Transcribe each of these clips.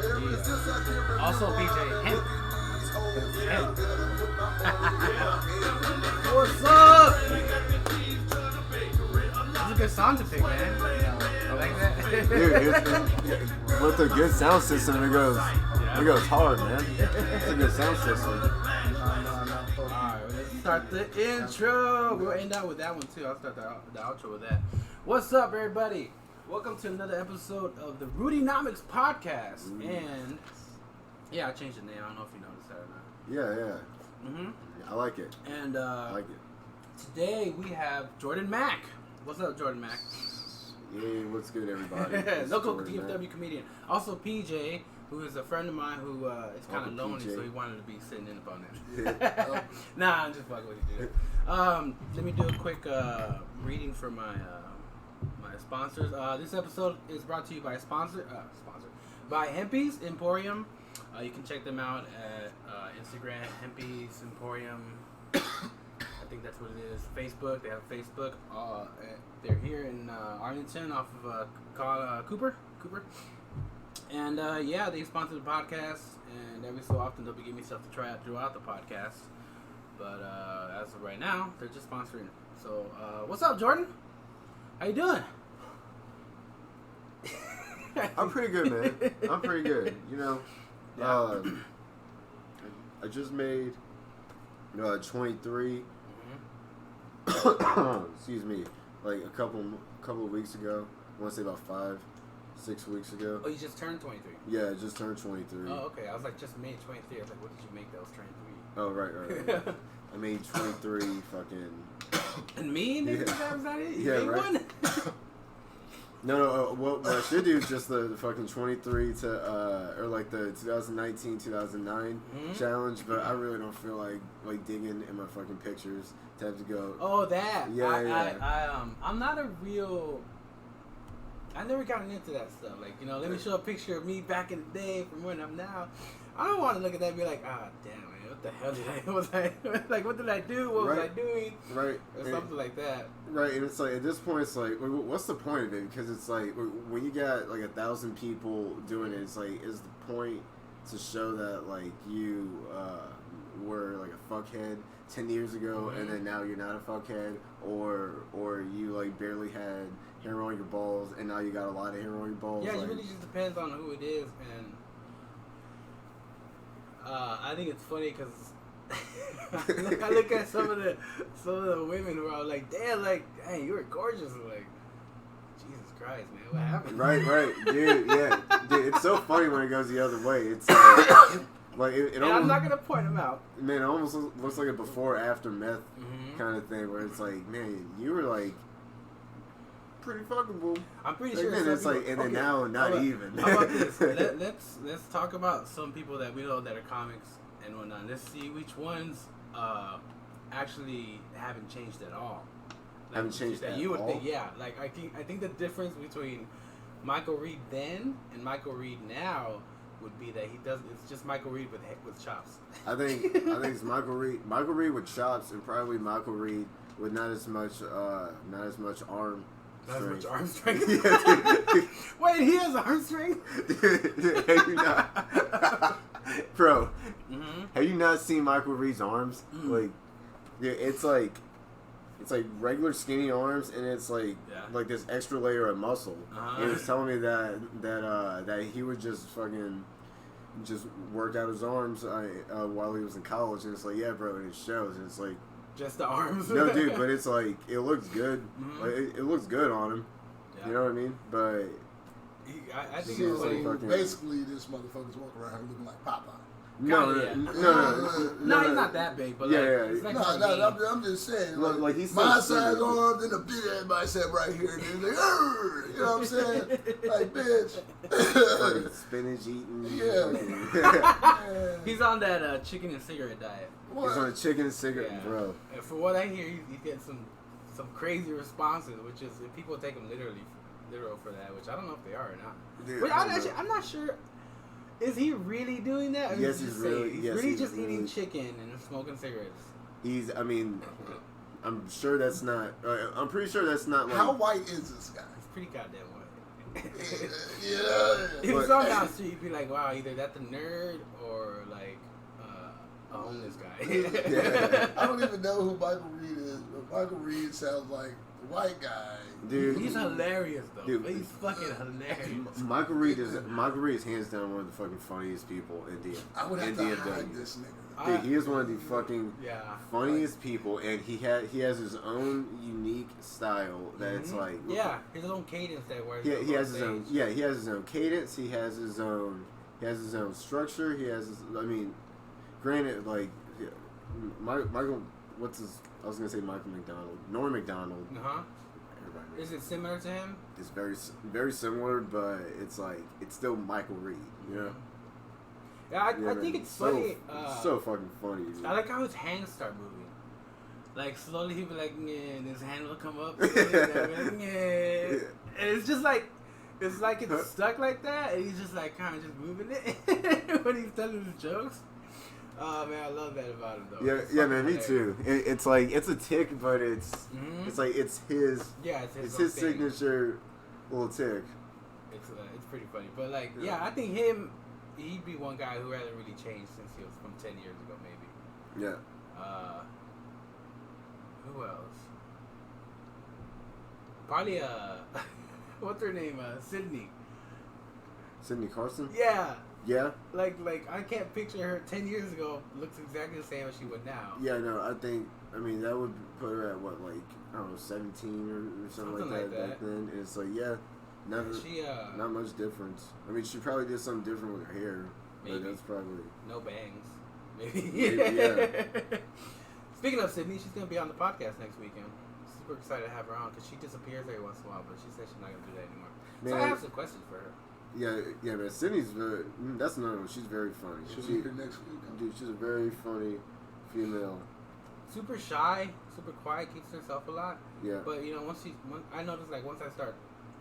Yeah. Also, PJ, hemp. What's up? That's a good song to pick, man. I like that. Dude, with a good sound system, it goes hard, man. It's a good sound system. Alright, let's start the intro. We'll end out with that one too. I'll start the outro with that. What's up, everybody? Welcome to another episode of the Rudynomics podcast. And yeah, I changed the name. I don't know if you noticed that or not. Yeah. Mm-hmm. I like it. And I like it. Today we have Jordan Mack. What's up, Jordan Mack? Yeah, what's good, everybody? Local DFW comedian. Also, PJ, who is a friend of mine who is kind of lonely, so he wanted to be sitting in upon that. Yeah. Nah, I'm just fucking with you, dude. Let me do a quick reading for my my sponsors. This episode is brought to you by by Hempy's Emporium. You can check them out at Instagram, Hempy's Emporium. I think that's what it is. Facebook, they have Facebook. They're here in Arlington off of Cooper. And yeah, they sponsor the podcast, and every so often they'll be giving me stuff to try out throughout the podcast. But as of right now, they're just sponsoring it. So, what's up, Jordan? How you doing? I'm pretty good, man. I'm pretty good. You know, Yeah. I just made 23. Mm-hmm. Excuse me, like a couple of weeks ago. I want to say about 5-6 weeks ago. Oh, you just turned 23. Yeah, I just turned 23. Oh, okay. I was like, just made 23. I was like, what did you make that was 23? Oh, right. I made 23 fucking... And me? Nigga, Yeah. that was not it? You Yeah, made right. one? No. What I should do is just the fucking 23 to or like the 2019-2009 challenge, but I really don't feel like digging in my fucking pictures to have to go. Oh, that. Yeah. I'm not a real... I never gotten into that stuff. Like, you know, let me show a picture of me back in the day from when I'm now. I don't want to look at that and be like, damn, man, what the hell like, what did I do? What was I doing? Right. Or something like that. Right, and it's like, at this point, it's like, what's the point of it? Because it's like, when you got like 1,000 people doing it, it's like, is the point to show that like you were like a fuckhead 10 years ago, and then now you're not a fuckhead, or you like barely had hair on your balls, and now you got a lot of hair on your balls? Yeah, like, it really just depends on who it is, and I think it's funny because I look at some of the women who are like, damn, like, hey, you were gorgeous. I'm like, Jesus Christ, man, what happened? Right, dude, yeah, dude, it's so funny when it goes the other way. It's like it and almost, I'm not gonna point them out. Man, it almost looks like a before after meth kind of thing, where it's like, man, you were like pretty fuckable. I'm pretty like, sure. Man, it's like, and then now not even. How about this? Let's talk about some people that we know that are comics and whatnot. Let's see which ones actually haven't changed at all. Like, Haven't changed that at you would all? think, yeah. Like I think the difference between Michael Reed then and Michael Reed now would be that it's just Michael Reed with chops. I think it's Michael Reed with chops, and probably Michael Reed with not as much arm. Not as much strength. arm strength. Yeah, Wait, he has arm strength? Have you not, bro? Mm-hmm. Have you not seen Michael Reed's arms? Like, yeah, it's like regular skinny arms, and it's like this extra layer of muscle. He was telling me that he would just fucking work out his arms while he was in college, and it's like, yeah, bro, and it shows. And it's like, just the arms. no, dude, but it's like, it looks good. Like, it looks good on him. Yeah. You know what I mean? But I think so it's like fucking, basically, this motherfucker's walking around looking like Popeye. No, he's not that big, but it's like I'm just saying, like he's my size arms and a big ass bicep right here, and he's like, you know what I'm saying? Like, bitch. Like spinach eating. Yeah. He's on that chicken and cigarette diet. What? He's on a chicken and cigarette, bro. And for what I hear, he's getting some crazy responses, which is if people take him literal for that, which I don't know if they are or not. Dude, Wait, I'm not sure. Is he really doing that? Or Yes, he's he's really. He's Yes, really he's just really, eating chicken and smoking cigarettes. I mean, I'm sure that's not. I'm pretty sure that's not like. How white is this guy? He's pretty goddamn white. Yeah. If some down the street, you'd be like, wow, either that's a nerd or like a homeless guy. Yeah. I don't even know who Michael Reed is, but Michael Reed sounds like the white guy. Dude, He's hilarious though. Dude. He's fucking hilarious. Michael Reed is hands down one of the fucking funniest people in the I would have in to DFW. hide this nigga. Dude, he is one of the fucking Yeah. funniest people, and he has his own unique style that it's like Yeah, his own cadence that works. he has his own he has his own cadence. He has his own structure. He has his, I mean, granted, like Michael, what's his? I was gonna say Michael McDonald, Norm Macdonald. Uh-huh. Is it similar to him? It's very similar, but it's like it's still Michael Reed, you know. Yeah, I think it's funny. So fucking funny. Dude. I like how his hands start moving. Like slowly he'll be like, "Yeah," and his hand will come up. And it's just like, it's like it's stuck like that, and he's just like kind of just moving it when he's telling his jokes. Oh man, I love that about him though. Yeah, man, me too. It's like it's a tick, but it's like it's his. Yeah, it's his signature little tick. It's pretty funny, but like I think he'd be one guy who hasn't really changed since he was from 10 years ago, maybe. Yeah. Who else? Probably what's her name? Sydney Carson. Yeah. Yeah. Like I can't picture her 10 years ago. Looks exactly the same as she would now. Yeah, no, I mean that would put her at what, like, I don't know, 17 or something like that back then. And it's like, not much difference. I mean, she probably did something different with her hair. Maybe. But that's probably no bangs. Maybe. Yeah. Speaking of Sydney, she's gonna be on the podcast next weekend. Super excited to have her on because she disappears every once in a while, but she said she's not gonna do that anymore. Man, so I have some questions for her. Yeah, man. Sydney's that's another one. She's very funny. She'll be here next week. Dude, she's a very funny female. Super shy, super quiet, keeps to herself a lot. Yeah. But you know, I noticed like once I start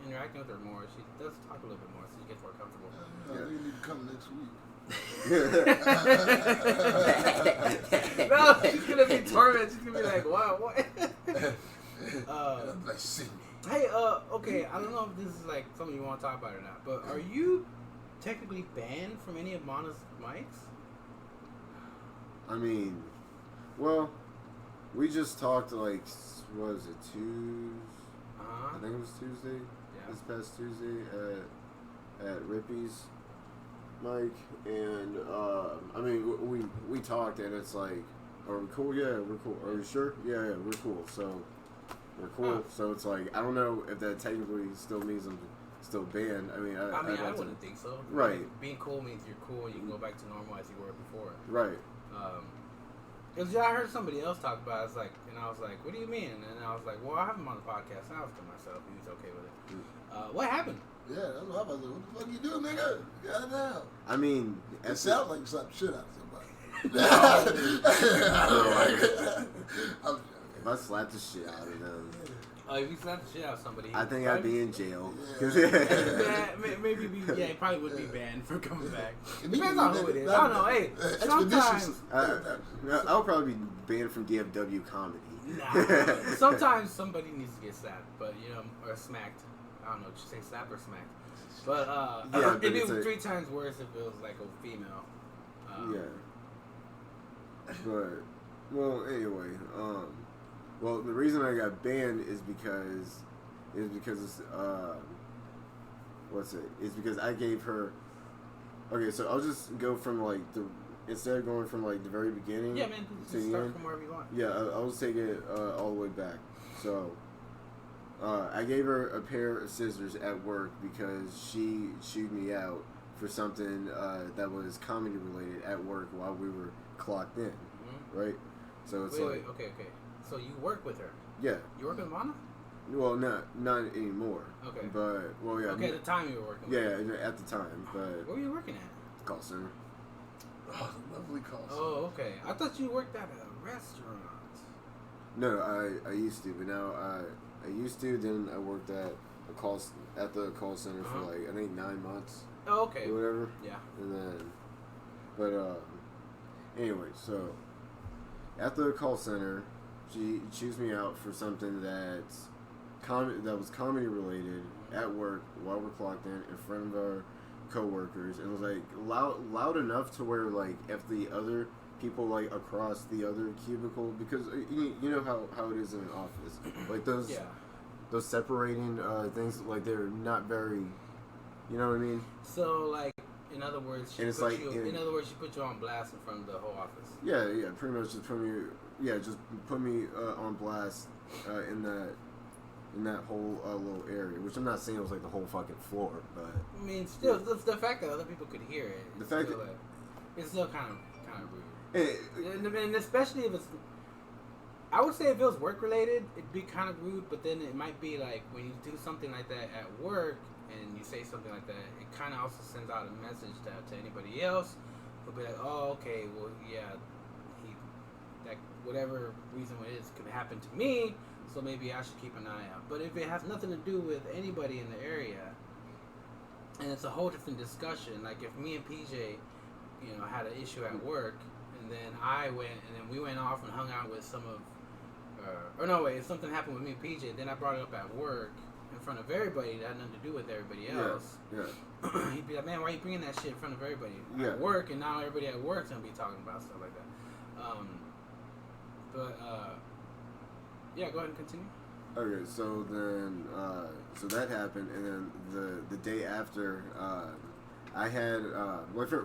interacting with her more, she does talk a little bit more, so she gets more comfortable. I think you need to come next week. No, she's gonna be tormented. She's gonna be like, "Wow, what?" I'm like Sydney. Hey, okay, I don't know if this is like something you want to talk about or not, but are you technically banned from any of Mana's mics? I mean, well, we just talked like, what was it, Tuesday? I think it was Tuesday. Yeah. This past Tuesday at Rippy's mic, and I mean we talked, and it's like, are we cool? Yeah, we're cool. Are you sure? Yeah, we're cool. So. We're cool, so it's like I don't know if that technically still means I'm still banned. I mean, I wouldn't think so. Right. Like, being cool means you're cool. You can go back to normal as you were before. Right. Because I heard somebody else talk about it. It's like, and I was like, "What do you mean?" And I was like, "Well, I have him on the podcast." And I was to myself, he was okay with it. What happened? Yeah, that's what I was like. What the fuck you doing, nigga? Goddamn. I mean, it sounds like you slapped shit out of somebody. No. I don't like it. If I slapped the shit out of them, if you slapped the shit out of somebody, I think I'd be in jail. Maybe he probably would be banned from coming back. Depends on who it is. I don't know. Hey, sometimes I'll probably be banned from DFW comedy. Nah. Sometimes somebody needs to get slapped, but or smacked. I don't know. Should say slapped or smacked. But it'd be 3 times worse if it was like a female. But well, anyway, well, the reason I got banned is because It's because I gave her. Okay, so I'll just go from like instead of going from like the very beginning. Yeah, man. Just start from wherever you want. Yeah, I'll just take it all the way back. So. I gave her a pair of scissors at work because she chewed me out for something that was comedy related at work while we were clocked in, right? So it's wait, okay. So you work with her? Yeah. You work with Mana? Well, not anymore. Okay. But yeah. Okay, at the time you were working. Yeah, at the time, but. Where were you working at? Call center. Oh, lovely call center. Oh, okay. I thought you worked at a restaurant. No, I used to, but now I used to. Then I worked at the call center for like I think 9 months. Oh, okay. Or whatever. Yeah. And then, but anyway, so at the call center, she chews me out for something that was comedy related, at work while we're clocked in front of our coworkers, and it was like loud enough to where like if the other people like across the other cubicle, because you know how it is in an office, like those separating things, like they're not very, you know what I mean? So like in other words, she put you on blast in front of the whole office. Yeah, pretty much just put me on blast in that whole little area, which I'm not saying it was like the whole fucking floor, but I mean, still the fact that other people could hear it, it's still kind of rude. And especially if it's, I would say if it was work related, it'd be kind of rude. But then it might be like when you do something like that at work and you say something like that, it kind of also sends out a message to anybody else who'll be like, oh, okay, well, yeah, that whatever reason it is could happen to me. So maybe I should keep an eye out. But if it has nothing to do with anybody in the area, and it's a whole different discussion, like if me and PJ, had an issue at work, and then we went off and hung out with some of, if something happened with me and PJ, then I brought it up at work in front of everybody that had nothing to do with everybody else. Yeah. He'd be like, man, why are you bringing that shit in front of everybody at work? And now everybody at work's gonna be talking about stuff like that. Yeah, go ahead and continue. Okay, so then, so that happened, and then the day after, I had,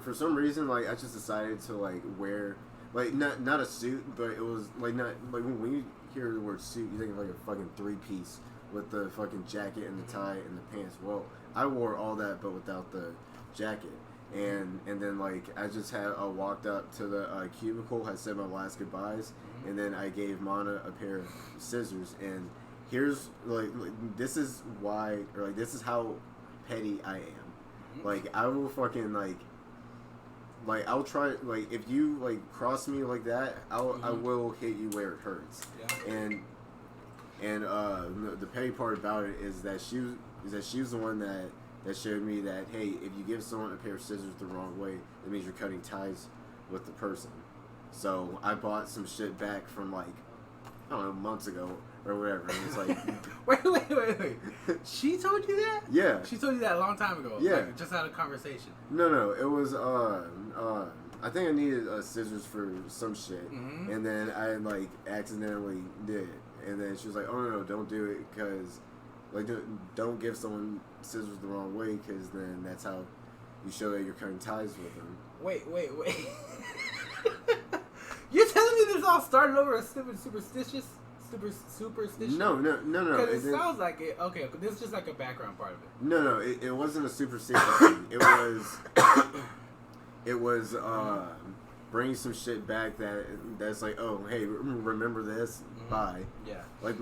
for some reason, like, I just decided to, like, wear, like, not a suit, but it was, like, not, like, when you hear the word suit, you think of, like, a fucking three-piece with the fucking jacket and the tie and the pants. Well, I wore all that, but without the jacket. And then, like, I just walked up to the cubicle, had said my last goodbyes, and then I gave Mana a pair of scissors. And here's, like this is why, or, like, this is how petty I am. Like, I will fucking, like, I'll try, like, if you, like, cross me like that, I will hit you where it hurts. Yeah. And the petty part about it is that she was the one that showed me that, hey, if you give someone a pair of scissors the wrong way, it means you're cutting ties with the person. So I bought some shit back from, like, I don't know, months ago or whatever. And it's like, wait. She told you that? Yeah. She told you that a long time ago. Yeah. Like, just had a conversation. No. It was I think I needed scissors for some shit, and then I, like, accidentally did it. And then she was like, oh no, don't do it, because, like, don't give someone scissors the wrong way, because then that's how you show that you're cutting ties with them. Wait. You're telling me this all started over a stupid superstitious? No. Because it sounds like it. Okay, this is just like a background part of it. No, it wasn't a superstitious thing. It was bringing some shit back that's like, oh, hey, remember this? Bye. Yeah. Like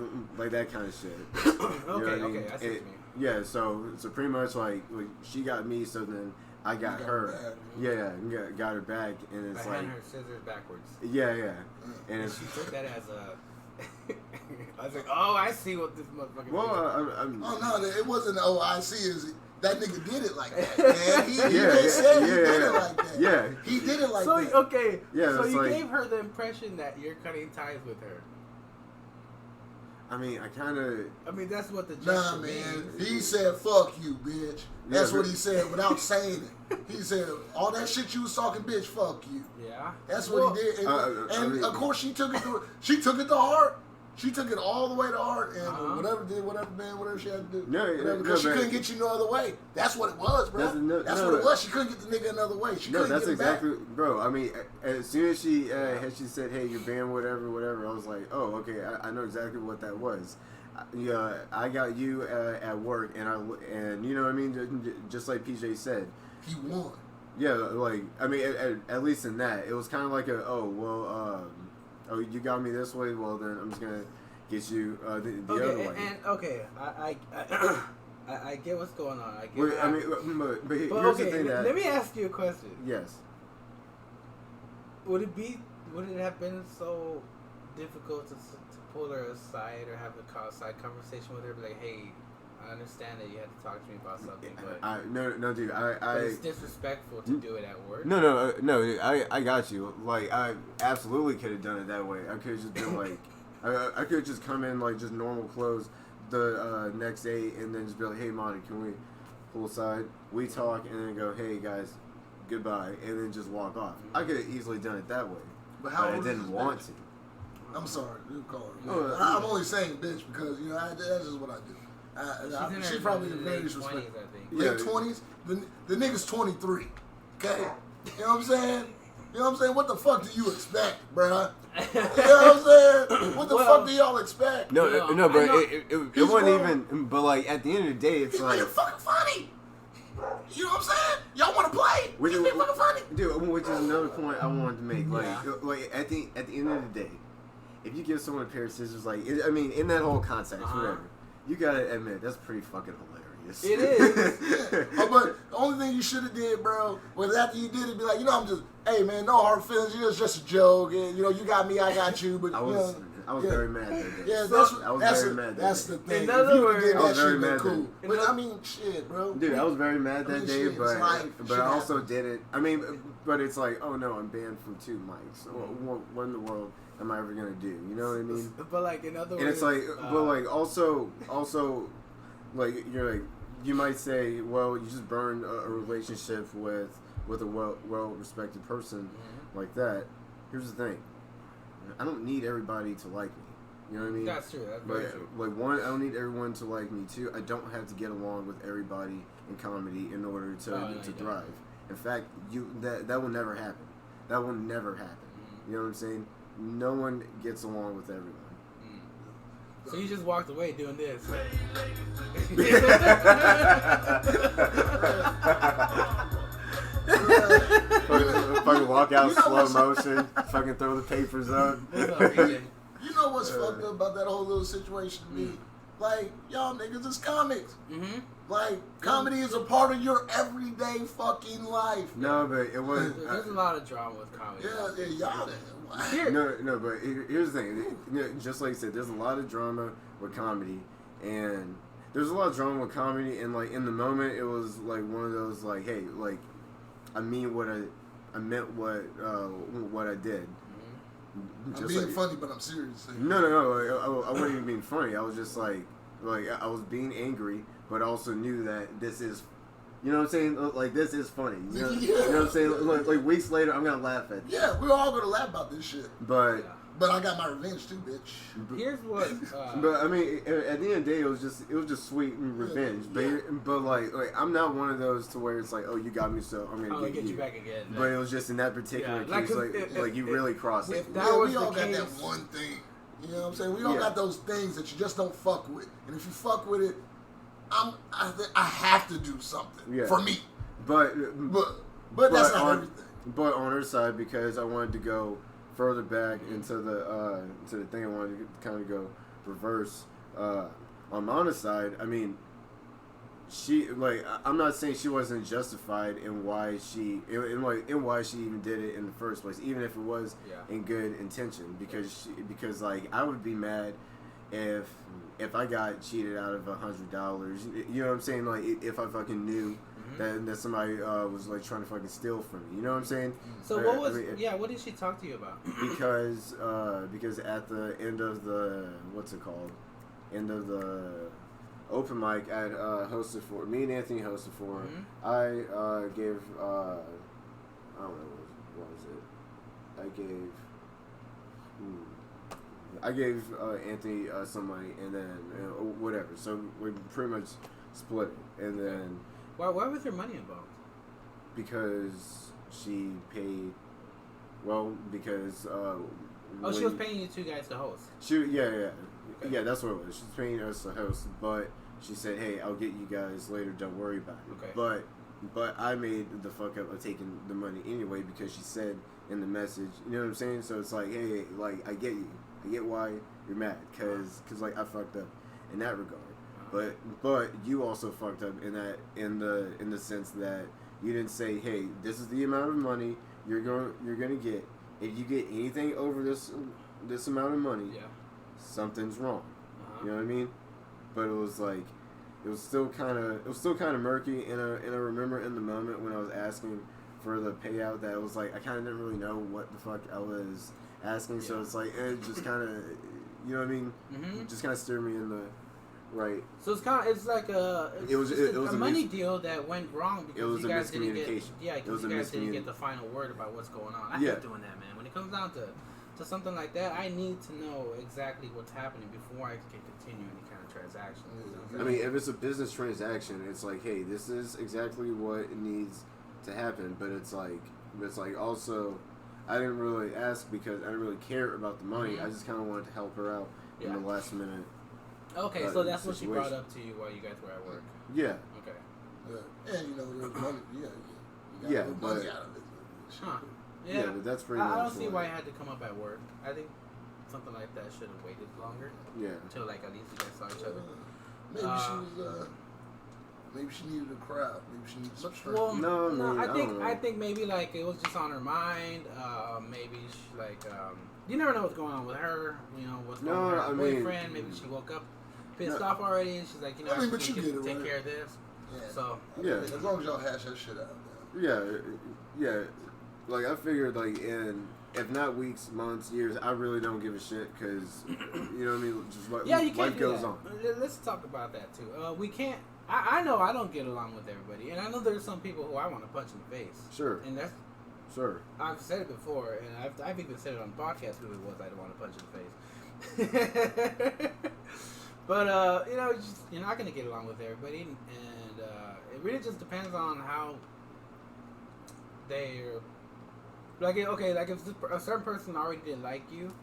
that kind of shit. Okay, I see what you mean. Yeah, so pretty much like she got me, so then I got her. Got her back, and it's I like hand her scissors backwards. Yeah. And she took that as a. I was like, oh, I see what this motherfucker. Well, oh no, it wasn't. Oh, I see. Is that nigga did it like that, man? He did it like that. Yeah, he did it like that. that. Okay. Yeah. So you gave her the impression that you're cutting ties with her. I mean, that's what the gesture means. He said, fuck you, bitch. That's what he said without saying it. He said, all that shit you was talking, bitch, fuck you. Yeah. That's what he did. And of course, she took it to heart. She took it all the way to heart, and whatever she had to do. Because she couldn't get you no other way. That's what it was, bro. That's what it was. She couldn't get the nigga another way. She couldn't get him exactly, back. Bro. I mean, as soon as she said, hey, you're banned, whatever, I was like, oh, okay, I know exactly what that was. Yeah, I got you at work, and you know what I mean? Just like PJ said. He won. Yeah, like, I mean, at least in that, it was kind of like oh, you got me this way. Well, then I'm just gonna get you the other way. And okay, I get what's going on. I get. But here's the thing. Let me ask you a question. Yes. Would it have been so difficult to pull her aside or have a side conversation with her? Be like, hey, I understand that you had to talk to me about something, but no, dude, but it's disrespectful to do it at work. No, dude, I got you. Like, I absolutely could have done it that way. I could have just been like, I could have just come in like just normal clothes, the next day and then just be like, hey, Monty, can we pull aside? We talk and then go, hey, guys, goodbye, and then just walk off. I could have easily done it that way, but I didn't want to. I'm sorry, you call her. I'm only saying bitch because that's just what I do. She's probably very disrespectful. Late 20s. The nigga's 23. Okay, you know what I'm saying? You know what I'm saying? What the fuck do you expect, bruh? You know what I'm saying? What the fuck do y'all expect? No, but it wasn't even. But like at the end of the day, it's like fucking funny. You know what I'm saying? Y'all want to play? Which is fucking funny, dude. Which is another point I wanted to make. Like at the end of the day, if you give someone a pair of scissors, like in that whole context, whatever, you gotta admit that's pretty fucking hilarious. It is. But the only thing you should have did, bro, was after you did it, be like, I'm just, hey man, no hard feelings. It's just a joke. And, you got me, I got you. But I was very mad that day. Yeah, that's the thing. In other words, I was very mad. Cool. But I mean, shit, bro. Dude, I was very mad that day, but I also did it. I mean, but it's like, oh no, I'm banned from 2 mics. What in the world am I ever gonna do? You know what I mean? But like in other words, and it's like, but like also, like you're like, you might say, well, you just burned a relationship with a well-respected person like that. Here's the thing. I don't need everybody to like me. You know what I mean? That's true. That's very true. Like, one, I don't need everyone to like me. 2, I don't have to get along with everybody in comedy in order to thrive. In fact, that will never happen. That will never happen. You know what I'm saying? No one gets along with everyone. So you just walked away doing this. Fucking walk out slow motion. Fucking throw the papers up. You know what's fucked up about that whole little situation to me? Like, y'all niggas is comics. Like, comedy is a part of your everyday fucking life. No, but it was. There's a lot of drama with comedy. Yeah, y'all. No, but here's the thing. Just like you said, there's a lot of drama with comedy, and there's a lot of drama with comedy, and like in the moment, it was like one of those like, hey, like I meant what I did. I'm being funny, but I'm serious. No. I wasn't even being funny. I was just like I was being angry, but also knew that this is. You know what I'm saying? Like, this is funny. You know what I'm saying? Like weeks later, I'm going to laugh at it. Yeah, we're all going to laugh about this shit. But I got my revenge too, bitch. Here's what... but, I mean, at the end of the day, it was just sweet and revenge. But like, I'm not one of those to where it's like, oh, you got me, so I'm going to get you back again. But it was just in that particular case, like you really crossed it. We all got that one thing. You know what I'm saying? We all got those things that you just don't fuck with. And if you fuck with it, I have to do something for me. But that's not everything. But on her side, because I wanted to go further back into the thing, I wanted to kind of go reverse. On Mana's side, I mean, I'm not saying she wasn't justified in why she even did it in the first place, even if it was in good intention. Because like I would be mad if I got cheated out of $100, you know what I'm saying? Like, if I fucking knew that somebody was like trying to fucking steal from me, you know what I'm saying? So what did she talk to you about? Because at the end of the end of the open mic I hosted for me and Anthony hosted for, I gave I don't know what was it? I gave Anthony some money, and then whatever. So we pretty much split it, and then. Why was there money involved? Because she paid. Well, because. She was paying you 2 guys to host. Yeah, that's what it was. She's paying us to host, but she said, "Hey, I'll get you guys later. Don't worry about it." Okay. But I made the fuck up of taking the money anyway because she said in the message, you know what I'm saying? So it's like, hey, like I get you. I get why you're mad, cause like I fucked up in that regard, but you also fucked up in the sense that you didn't say, hey, this is the amount of money you're gonna get. If you get anything over this amount of money, something's wrong. You know what I mean? But it was like it was still kind of murky, and I remember in the moment when I was asking for the payout that it was like I kind of didn't really know what the fuck I was asking, so it's like it just kind of, you know what I mean? Just kind of steered me in the Right. So it's like a money deal that went wrong because you guys didn't get the final word about what's going on. I hate doing that, man. When it comes down to something like that, I need to know exactly what's happening before I can continue any kind of transaction. I mean, if it's a business transaction, it's like, hey, this is exactly what needs to happen. But it's like also, I didn't really ask because I didn't really care about the money. I just kind of wanted to help her out in the last minute. Okay, so that's what she brought up to you while you guys were at work. Yeah. Okay. And you know, there's money. You got money out of it. Huh. Yeah, but that's pretty. I don't see why it had to come up at work. I think something like that should have waited longer. Yeah. Until like at least you guys saw each other. Maybe she was. Maybe she needed a crowd. Maybe she needed some strength. Well, no, I think maybe like it was just on her mind. Maybe she like you never know what's going on with her. You know what's going on with her boyfriend. Maybe she woke up pissed off already, and she's like, you know, but you get it, take care of this. Yeah. So as long as y'all hash that shit out. Yeah. Like I figured, like if not weeks, months, years, I really don't give a shit because you know what I mean. Just like life goes on. Let's talk about that too. We can't. I know I don't get along with everybody, and I know there's some people who I want to punch in the face. Sure. And that's. Sure. I've said it before, and I've even said it on the podcast who it was I don't want to punch in the face. But you know, you're not gonna get along with everybody, and it really just depends on how they're. Like like if a certain person already didn't like you,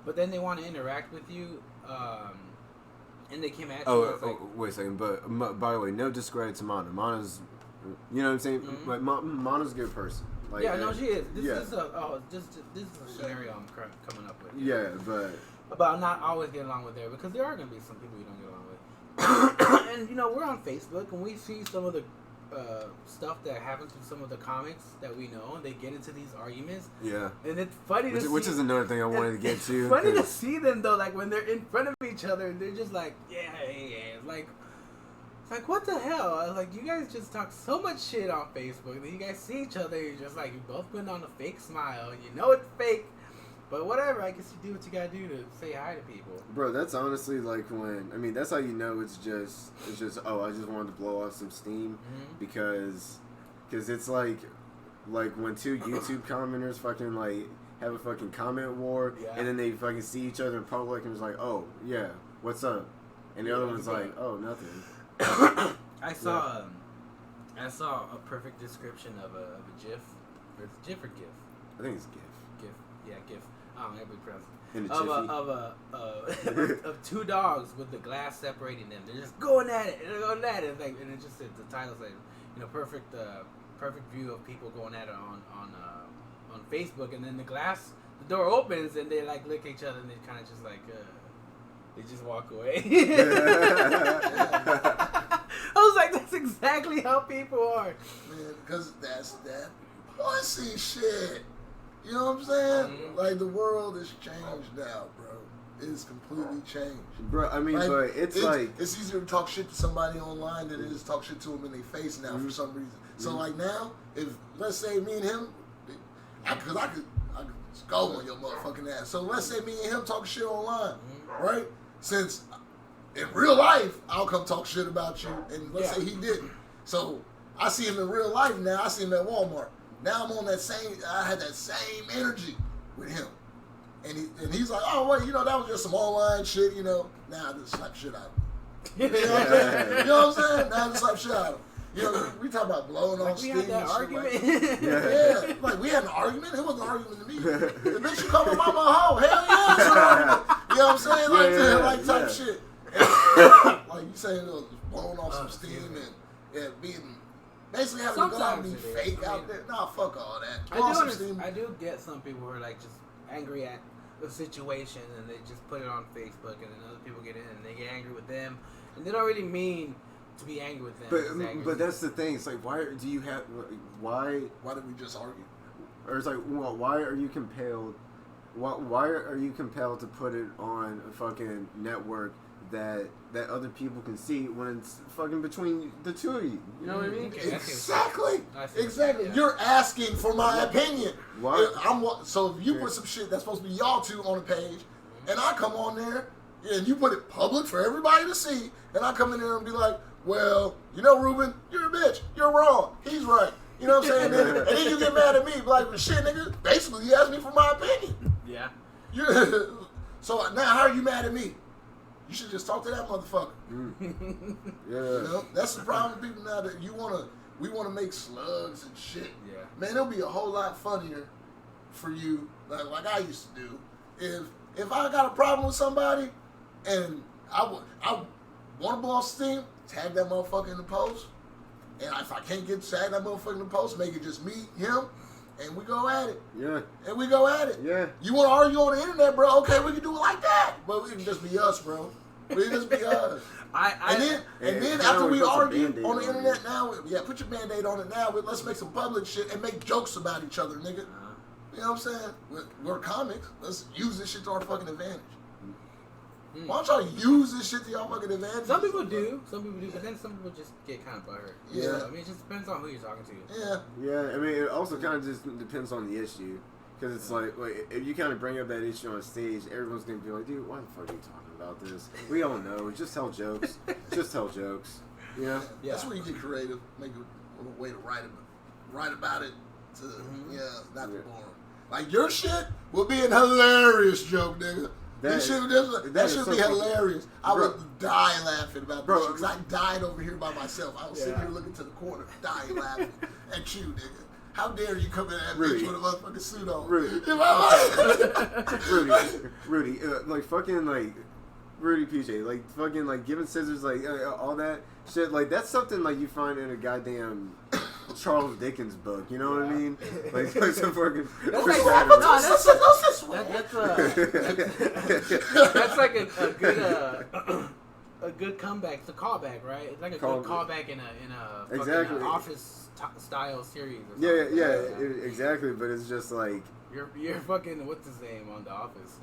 but then they want to interact with you, and they came at you. Wait a second. But by the way, no discredit to Mana. Mana's, you know what I'm saying? Mm-hmm. Like Mana's a good person. Like, no, she is. This is a scenario I'm coming up with. Yeah, but I'm not always getting along with her because there are gonna be some people you don't get along with. And you know, we're on Facebook and we see some of the stuff that happens with some of the comics that we know, and they get into these arguments. Yeah. And it's funny to see. Which is another thing I wanted to get to. It's funny to see them though, like when they're in front of each other, and they're just like, yeah. It's like what the hell? I was like, you guys just talk so much shit on Facebook. Then you guys see each other, you're just like, you both putting on a fake smile, and you know it's fake. But whatever, I guess you do what you gotta do to say hi to people. Bro, that's honestly like that's how you know it's just I just wanted to blow off some steam because it's like when two YouTube commenters fucking like have a fucking comment war and then they fucking see each other in public and it's like, oh yeah, what's up? And the other one's like, oh, nothing. I saw a perfect description of a GIF. Or it's GIF or GIF? I think it's GIF. Yeah, GIF. I don't know how to pronounce it. Of two dogs with the glass separating them. They're just going at it. They're going at it. Like, and it just said the title says, you know, perfect view of people going at it on Facebook. And then the door opens and they like look at each other and they kind of just like they just walk away. I was like, that's exactly how people are. Man, because that's that pussy shit. You know what I'm saying? Like, the world has changed now, bro. It's completely changed. Bro, I mean, but it's easier to talk shit to somebody online than it is to talk shit to them in their face now for some reason. So, like, now, if, let's say me and him, because I could skull on your motherfucking ass. So, let's say me and him talk shit online, right? Since in real life, I'll come talk shit about you, and let's say he didn't. So, I see him in real life now. I see him at Walmart. Now I'm on that I had that same energy with him. And he's like, oh, wait, you know, that was just some online shit, you know. Now I just slap shit out of him. You know what I'm saying? You know what I'm saying? Now I just slap shit out of him. You know, we talk about blowing off steam. We had that argument. Yeah, like we had an argument. It wasn't an argument to me. The bitch you call my mama a hoe. Hell yeah, it's an argument. You know what I'm saying? Like type shit. Like you saying, blowing off some steam and being basically having to go out and be fake out there. Nah, fuck all that. I do get some people who are like just angry at the situation and they just put it on Facebook and then other people get in and they get angry with them and they don't really mean to be angry with them. But that's the thing. It's like, why did we just argue? Or it's like, well, why are you compelled? Why are you compelled to put it on a fucking network that other people can see when it's fucking between the two of you? You know what I mean? Okay, exactly. Yeah. You're asking for my opinion. What? So if you put some shit that's supposed to be y'all two on the page, and I come on there and you put it public for everybody to see, and I come in there and be like, well, you know, Ruben, you're a bitch. You're wrong. He's right. You know what I'm saying? And then you get mad at me, like, well, shit, nigga. Basically, you asked me for my opinion. Yeah. So now, how are you mad at me? You should just talk to that motherfucker. Yeah. You know, that's the problem with people now that we want to make slugs and shit. Yeah. Man, it'll be a whole lot funnier for you, like I used to do. If I got a problem with somebody and I want to blow off steam, tag that motherfucker in the post. And if I can't tag that motherfucker in the post, make it just me, him, and we go at it. Yeah. And we go at it. Yeah. You want to argue on the internet, bro? Okay, we can do it like that. But we can just be us, bro. We can just be us. And then after we argue on the internet now, put your Band-Aid on it now. Let's make some public shit and make jokes about each other, nigga. You know what I'm saying? We're comics. Let's use this shit to our fucking advantage. Why don't y'all use this shit to y'all fucking advantage? Some people do, but then some people just get kind of butthurt. Yeah. I mean, it just depends on who you're talking to. Yeah. Yeah, I mean, it also kind of just depends on the issue. Because it's like, if you kind of bring up that issue on stage, everyone's going to be like, dude, why the fuck are you talking about this? We all know. Just tell jokes. Just tell jokes. You know? Yeah. That's where you get creative. Make a way to write about it. Not the boring. Like, your shit will be an hilarious joke, nigga. That should be hilarious. I would die laughing about this shit, because I died over here by myself. I was sitting here looking to the corner, dying laughing at you, nigga. How dare you come in that bitch with a motherfucking suit on? Rudy, like fucking like Rudy PJ, like fucking like giving scissors, like all that shit. Like that's something like you find in a goddamn Charles Dickens book. You know what I mean? Like some fucking. That's like a good comeback. It's a callback, right? It's like a good callback in a exactly Office style series. Or yeah, exactly. But it's just like you're fucking what's his name on The Office.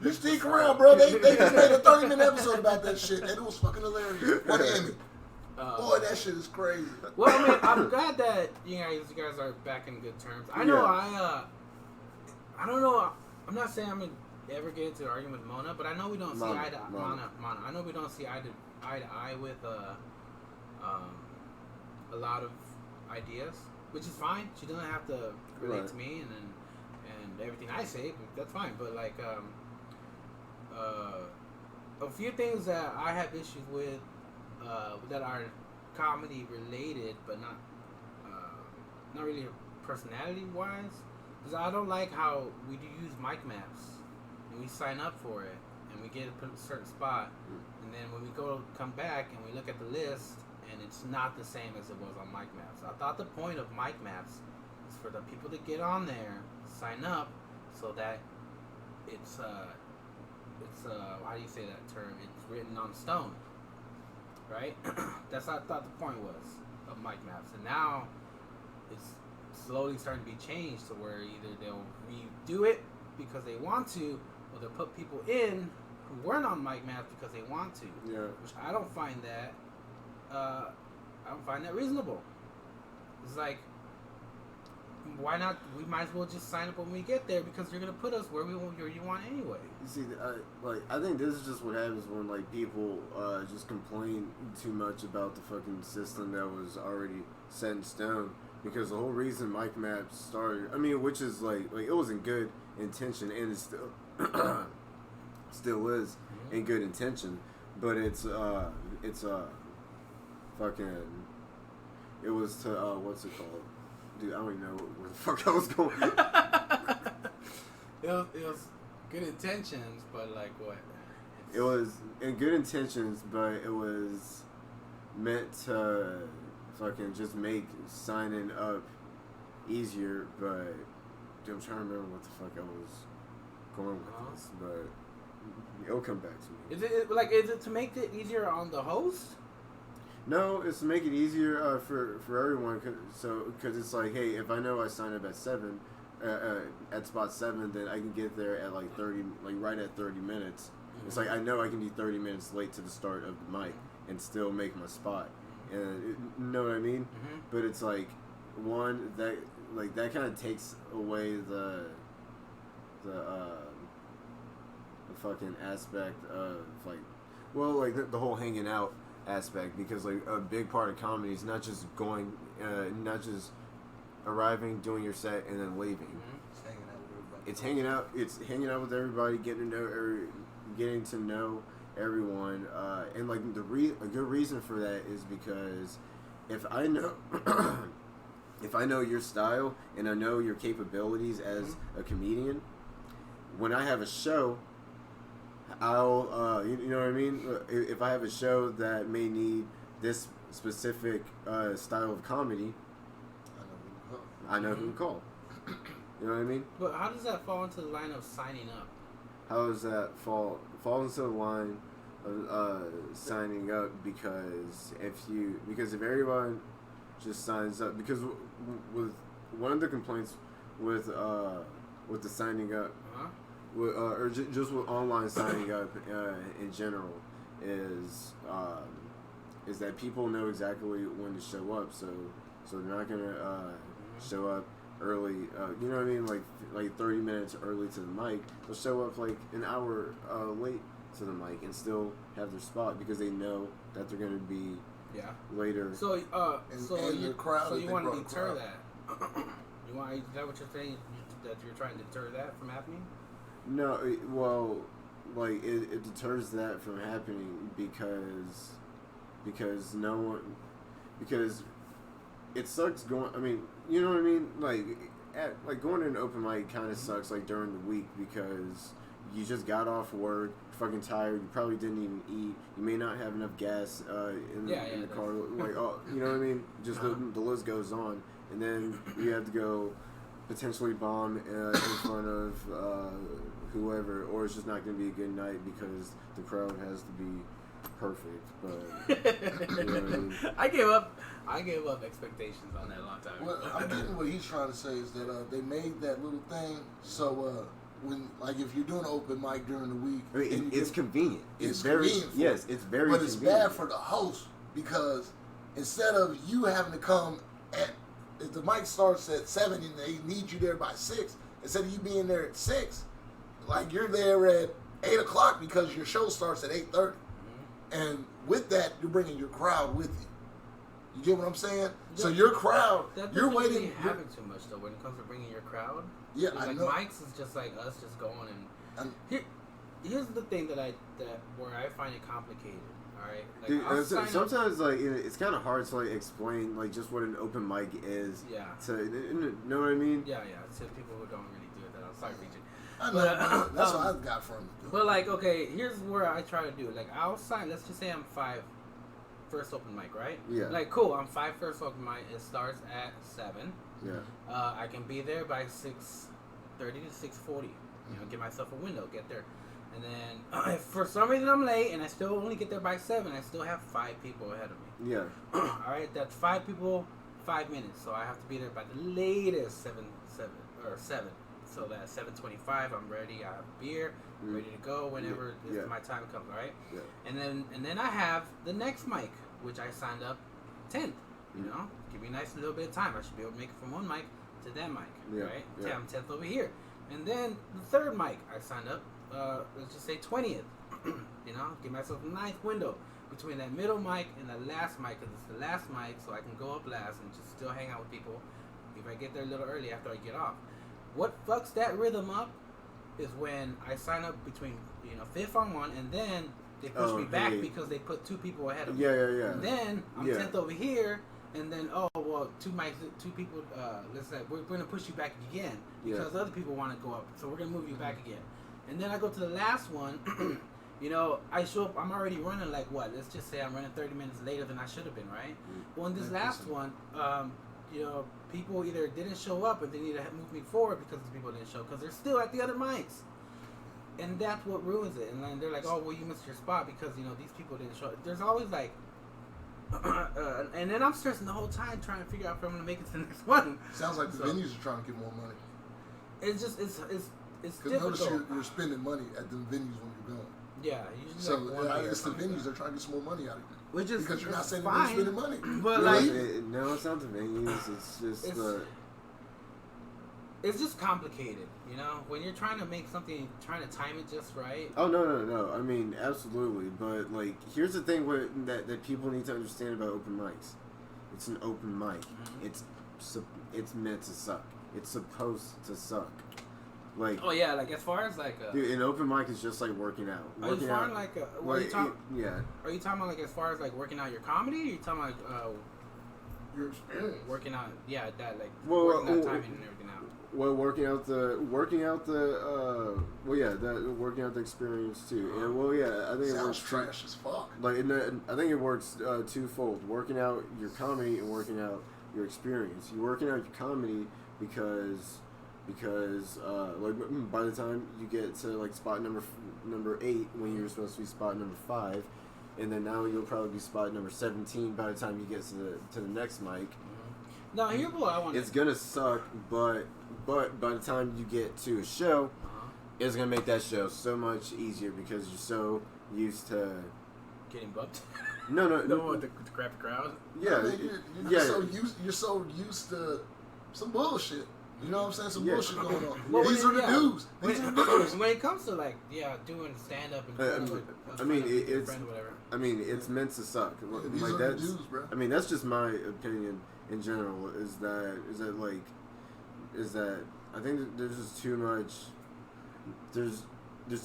You stick around, bro. They just made a 30-minute episode about that shit, and it was fucking hilarious. What Emmy? Boy, that shit is crazy. Well, I mean, I'm glad that you guys are back in good terms. I know I don't know. I'm not saying I'm gonna ever get into an argument with Mona, but I know we don't see eye to Mona. I know we don't see eye to eye with a lot of ideas, which is fine. She doesn't have to relate to me and everything I say. That's fine. But like a few things that I have issues with that are comedy related, but not really personality wise. Because I don't like how we do use mic maps and we sign up for it and we get put in a certain spot, and then when we come back and we look at the list and it's not the same as it was on mic maps. I thought the point of mic maps is for the people to get on there, sign up, so that it's how do you say that term? It's written on stone, right? That's what I thought the point was of mic maps, and now it's slowly starting to be changed to where either they'll redo it because they want to, or they'll put people in who weren't on mic maps because they want to. Yeah. Which I don't find that. Reasonable. It's like, why not? We might as well just sign up when we get there because you're gonna put us where you want anyway. You see, I think this is just what happens when like people just complain too much about the fucking system that was already set in stone. Because the whole reason mic maps started, I mean, which is like it was in good intention, and it still is in good intention, but it's fucking, it was to what's it called? Dude, I don't even know where the fuck I was going. It was good intentions, but like what? It was in good intentions, but it was meant to fucking just make signing up easier, but dude, I'm trying to remember what the fuck I was going with this, but it'll come back to me. Is it to make it easier on the host? No, it's to make it easier for everyone, because it's like, hey, if I know I sign up at 7, at spot 7, then I can get there at like 30, like right at 30 minutes. Mm-hmm. It's like I know I can be 30 minutes late to the start of the mic and still make my spot. And you know what I mean? Mm-hmm. But it's like one that kind of takes away the fucking aspect of like, well, like the whole hanging out aspect, because like a big part of comedy is not just going, not just arriving, doing your set, and then leaving. Mm-hmm. It's hanging out. It's hanging out with everybody, getting to know everyone, and like a good reason for that is because if I know if I know your style and I know your capabilities as a comedian, when I have a show, I'll you know what I mean. If I have a show that may need this specific style of comedy, I know who to call. You know what I mean? But how does that fall into the line of signing up? How does that fall into the line of signing up? Because if everyone just signs up, because with one of the complaints with the signing up, or just with online signing up in general, is that people know exactly when to show up, so they're not gonna show up early, you know what I mean, like 30 minutes early to the mic. They'll show up like an hour late to the mic and still have their spot because they know that they're going to be later. So your crowd, so you want to deter that? Is that what you're saying? That you're trying to deter that from happening? No, well, like it deters that from happening because no one, because it sucks going. I mean, you know what I mean? Like going to an open mic kind of sucks. Like during the week because you just got off work, you're fucking tired. You probably didn't even eat. You may not have enough gas in the car. Like you know what I mean? Just the list goes on, and then you have to go potentially bomb in front of whoever, or it's just not going to be a good night because the crowd has to be perfect. But you know what I mean? I gave up expectations on that a long time ago. Well, I'm getting what he's trying to say is that they made that little thing so when, like, if you're doing an open mic during the week, I mean, it's convenient. It's very convenient. it's very. But convenient. it's bad for the host because instead of you having to come if the mic starts at 7 and they need you there by 6, instead of you being there at 6, like you're there at 8 o'clock because your show starts at 8:30, and with that you're bringing your crowd with you. You get what I'm saying? So your crowd, you're waiting. Really having too much though when it comes to bringing your crowd. Yeah, I know. Mike's is just like us, just going and here's the thing that where I find it complicated. All right, like, dude, sometimes like it's kind of hard to like explain like just what an open mic is. Yeah. To know what I mean? Yeah. To people who don't really do it, that I'm sorry, reaching. I know. That's what I've got from it. But like, okay, here's where I try to do it. Like, I'll sign. Let's just say I'm 5 first open mic, right? Yeah. Like, cool. I'm 5 first open mic. It starts at 7. Yeah. I can be there by 6:30 to 6:40. You know, give myself a window, get there, and then if for some reason I'm late and I still only get there by 7, I still have 5 people ahead of me. Yeah. All right, that's 5 people, 5 minutes. So I have to be there by the latest 7. So that 7:25, I'm ready. I have beer, ready to go whenever my time comes. All right. Yeah. And then I have the next mic, which I signed up 10th. You know, give me a nice little bit of time. I should be able to make it from one mic to that mic. Right. Yeah. I'm 10th over here, and then the third mic I signed up. Let's just say 20th. You know, give myself a nice window between that middle mic and that last mic, because it's the last mic, so I can go up last and just still hang out with people if I get there a little early after I get off. What fucks that rhythm up is when I sign up between 5th on one, and then they push me back because they put 2 people ahead of me. Yeah. And then I'm 10th over here, and then 2 people. Let's say we're gonna push you back again because other people want to go up, so we're gonna move you back again. And then I go to the last one. I show up. I'm already running like what? Let's just say I'm running 30 minutes later than I should have been, right? Well, in this last one, people either didn't show up and they need to move me forward because the people didn't show because they're still at the other mics, and that's what ruins it. And then they're like, "Oh, well, you missed your spot because these people didn't show." There's always like, and then I'm stressing the whole time trying to figure out if I'm gonna make it to the next one. Sounds like the venues are trying to get more money. It's just it's because notice you're spending money at the venues when you're going. Yeah, usually it's the venues that are trying to get some more money out of you. Which is because you're not saying fine, you're spending money. But no, it's not the venues. It's just it's just complicated, you know. When you're trying to make something, trying to time it just right. Oh no! I mean, absolutely. But like, here's the thing that people need to understand about open mics. It's an open mic. Mm-hmm. It's meant to suck. It's supposed to suck. Like, oh yeah, like as far as like dude, an open mic is just like working out. Are you talking like are you talking about like as far as like working out your comedy? Or are you talking like your experience working out? Yeah, that like working out timing and everything out. Well, working out the experience too. And well, yeah, I think sounds it works trash as fuck. Like, I think it works twofold: working out your comedy and working out your experience. You're working out your comedy because like by the time you get to like spot number 8 when you're supposed to be spot number 5, and then now you'll probably be spot number 17 by the time you get to the next mic. Mm-hmm. Now here's what I want. It's gonna suck, but by the time you get to a show, it's gonna make that show so much easier because you're so used to getting bumped. No, with the crappy crowd. Yeah, I mean, you're so used to some bullshit. You know what I'm saying? Some bullshit going on. Well, these are the dudes. When it comes to like doing stand up and it's meant to suck. These like are that's the dudes, bro. I mean, that's just my opinion in general. Is that I think that there's just too much. There's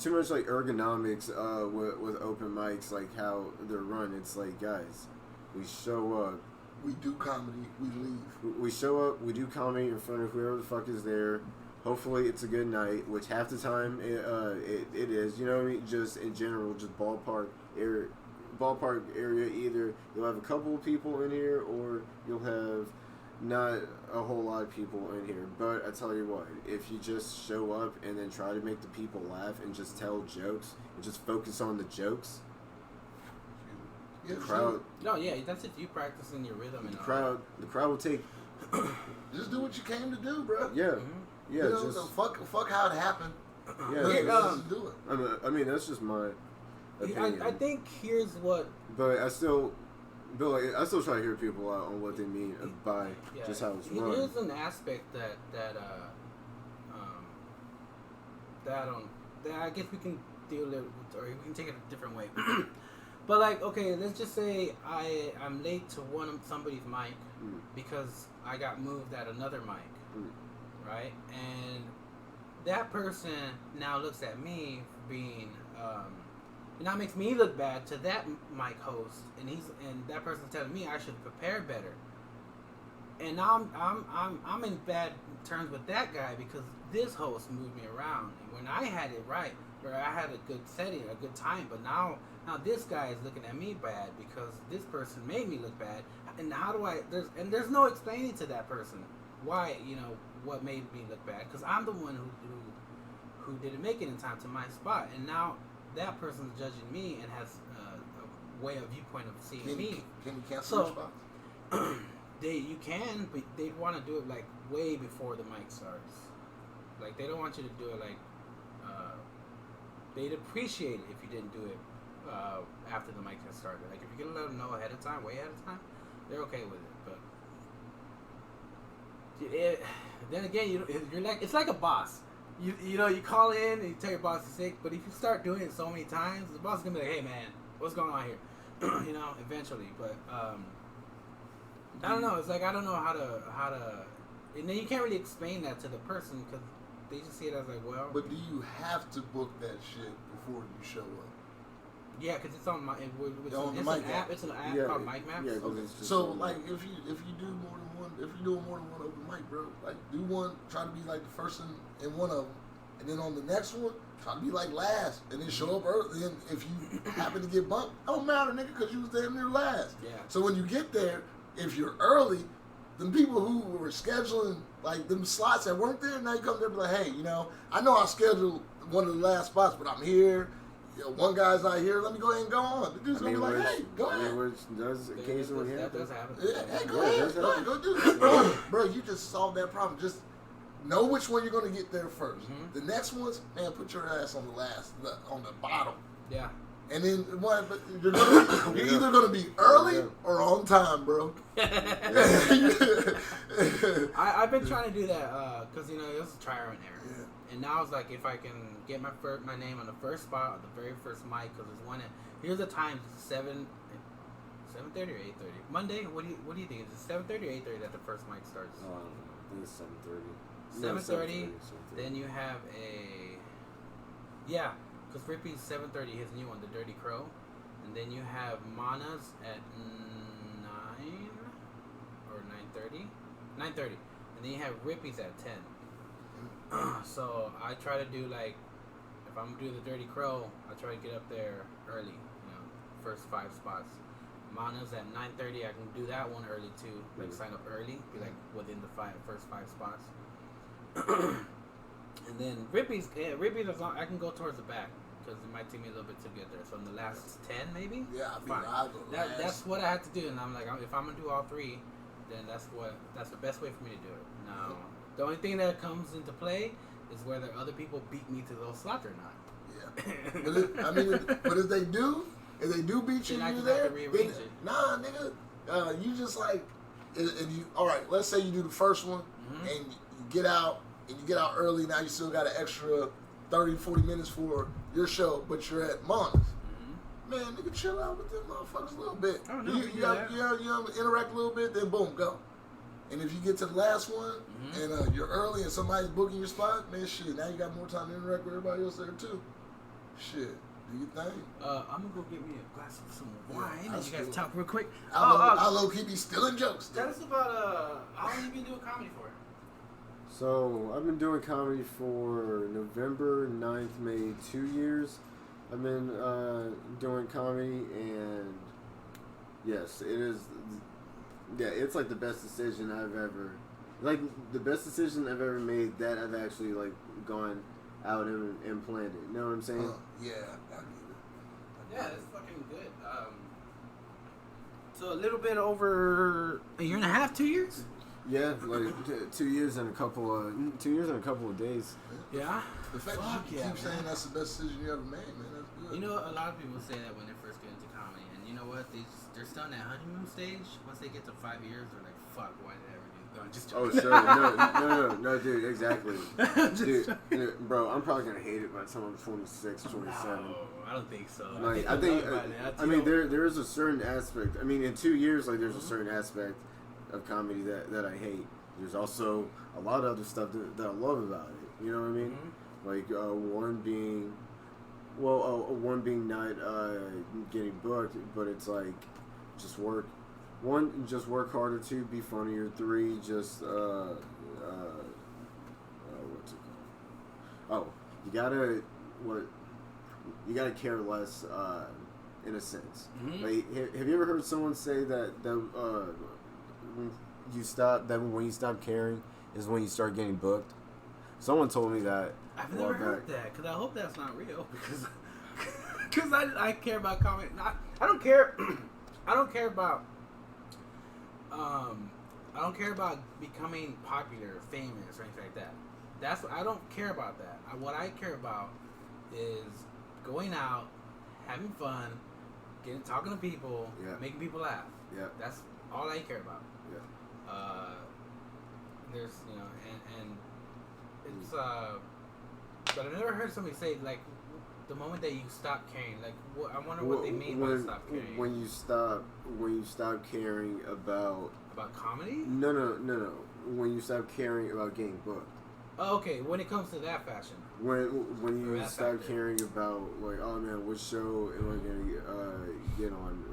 too much like ergonomics with open mics, like how they're run. It's like, guys, we show up. We do comedy, we leave. We show up, we do comedy in front of whoever the fuck is there. Hopefully it's a good night, which half the time it is. You know what I mean? Just in general, just ballpark area. Either you'll have a couple of people in here, or you'll have not a whole lot of people in here. But I tell you what, if you just show up and then try to make the people laugh and just tell jokes and just focus on the jokes. Yeah, crowd. No, yeah, that's it. You practicing your rhythm and the crowd will take. Just do what you came to do, bro. Yeah, yeah. You know, just fuck how it happened. Yeah, just do it. I mean, that's just my opinion. I think here's what. But I still try to hear people out on what they mean by just how it's run. Here's an aspect that I guess we can deal with, or we can take it a different way. But like, okay, let's just say I'm late to somebody's mic because I got moved at another mic, right? And that person now looks at me for being, and that makes me look bad to that mic host, and that person's telling me I should prepare better. And now I'm in bad terms with that guy because this host moved me around. And when I had it right, where I had a good setting, a good time, but now this guy is looking at me bad because this person made me look bad. And how do there's no explaining to that person why, what made me look bad, because I'm the one who didn't make it in time to my spot, and now that person's judging me and has a way of viewpoint of seeing me. Can you cancel your spots? You can, but they want to do it like way before the mic starts. Like they don't want you to do it like. They'd appreciate it if you didn't do it after the mic has started. Like if you're gonna let them know ahead of time, way ahead of time, they're okay with it. But then again, you're like, it's like a boss. You call in and you tell your boss you're sick, but if you start doing it so many times, the boss is gonna be like, hey man, what's going on here? Eventually. But I don't know. It's like I don't know how to, and then you can't really explain that to the person because they just see it as like, well. But do you have to book that shit before you show up? Yeah, because it's on the mic app. It's an app called Mic Maps. Yeah, okay. So like if you do more than one, if you're doing more than one open mic, bro, like do one, try to be like the first in one of them, and then on the next one, try to be like last, and then show up early. And if you happen to get bumped, don't matter, nigga, because you was damn near last. Yeah. So when you get there, if you're early, the people who were scheduling like them slots that weren't there, now you come there and be like, hey, I know I scheduled one of the last spots, but I'm here. One guy's not here. Let me go ahead and go on. The dude's gonna be like, hey, go ahead. Which does occasionally happen. That does happen. Hey, go ahead. Go do that, bro. You just solved that problem. Just know which one you're gonna get there first. Mm-hmm. The next ones, man, put your ass on the bottom. Yeah. And then you're either gonna be early or on time, bro. I I've been trying to do that because it was trial and error. Yeah. And now it's like if I can get my name on the first spot, on the very first mic, because it's one. Here's the time: 7:30 or 8:30. Monday. What do you think? Is it 7:30 or 8:30 that the first mic starts? I don't know. I think it's 7:30. 7:30. Then you have because Rippy's 7:30. His new one, the Dirty Crow, and then you have Mana's at 9 or 9:30. 9:30, and then you have Rippy's at 10. So I try to do if I'm gonna do the Dirty Crow, I try to get up there early. First 5 spots. Mana's at 9:30. I can do that one early too. Sign up early, be within the first 5 spots. And then Rippy's as long I can go towards the back because it might take me a little bit to get there. So in the last 10 maybe. Yeah, fine. That's what I have to do, and I'm like, if I'm gonna do all 3, then that's the best way for me to do it. Now, the only thing that comes into play is whether other people beat me to those slots or not. Yeah, but if they do beat you, then you there. Nah, nigga, you just if you all right. Let's say you do the first one and you get out early. Now you still got an extra 30-40 minutes for your show, but you're at Mana's. Man, nigga, chill out with them motherfuckers a little bit. Oh, no, you interact a little bit, then boom, go. And if you get to the last one and you're early and somebody's booking your spot, man, shit, now you got more time to interact with everybody else there too. Shit, do you think? I'm gonna go get me a glass of some wine. And you guys talk real quick. I low-key be stealing jokes. Tell us about how long you been doing comedy for? So I've been doing comedy for November 9th, May 2 years. I've been doing comedy, and yes, it is. Yeah, it's the best decision I've ever, the best decision I've ever made that I've actually gone out and planned it. You know what I'm saying? Yeah, I get it. Yeah, it's fucking good. So a little bit over a year and a half, 2 years. Yeah, 2 years and a couple of 2 years and a couple of days. Yeah. The fact that you keep saying that's the best decision you ever made, man, that's good. A lot of people say that when they first get into comedy, and you know what? They're still in that honeymoon stage. Once they get to 5 years, they're like, "Fuck, why did I ever do?" No, I'm just joking. Oh, no, dude, exactly, dude, bro. I'm probably gonna hate it by the time I'm 26, 27. No, I don't think so. I think there is a certain aspect. I mean, in 2 years, there's a certain aspect of comedy that I hate. There's also a lot of other stuff that I love about it. You know what I mean? One being not getting booked, but it's just work. 1, just work harder. 2, be funnier. 3, just what's it called? Oh, you gotta care less in a sense. Have you ever heard someone say that when you stop caring is when you start getting booked? Someone told me that. I've never heard that, because I hope that's not real, because I care about comedy. I don't care. I don't care about becoming popular, famous, or anything like that. I don't care about that. What I care about is going out, having fun, talking to people, making people laugh. Yeah. That's all I care about. Yeah. There's and it's but I've never heard somebody say the moment that you stop caring. I wonder what they mean by stop caring. When you stop caring about comedy? No. When you stop caring about getting booked. Oh, okay. When it comes to that fashion. When you stop caring about oh man, what show am I gonna get on?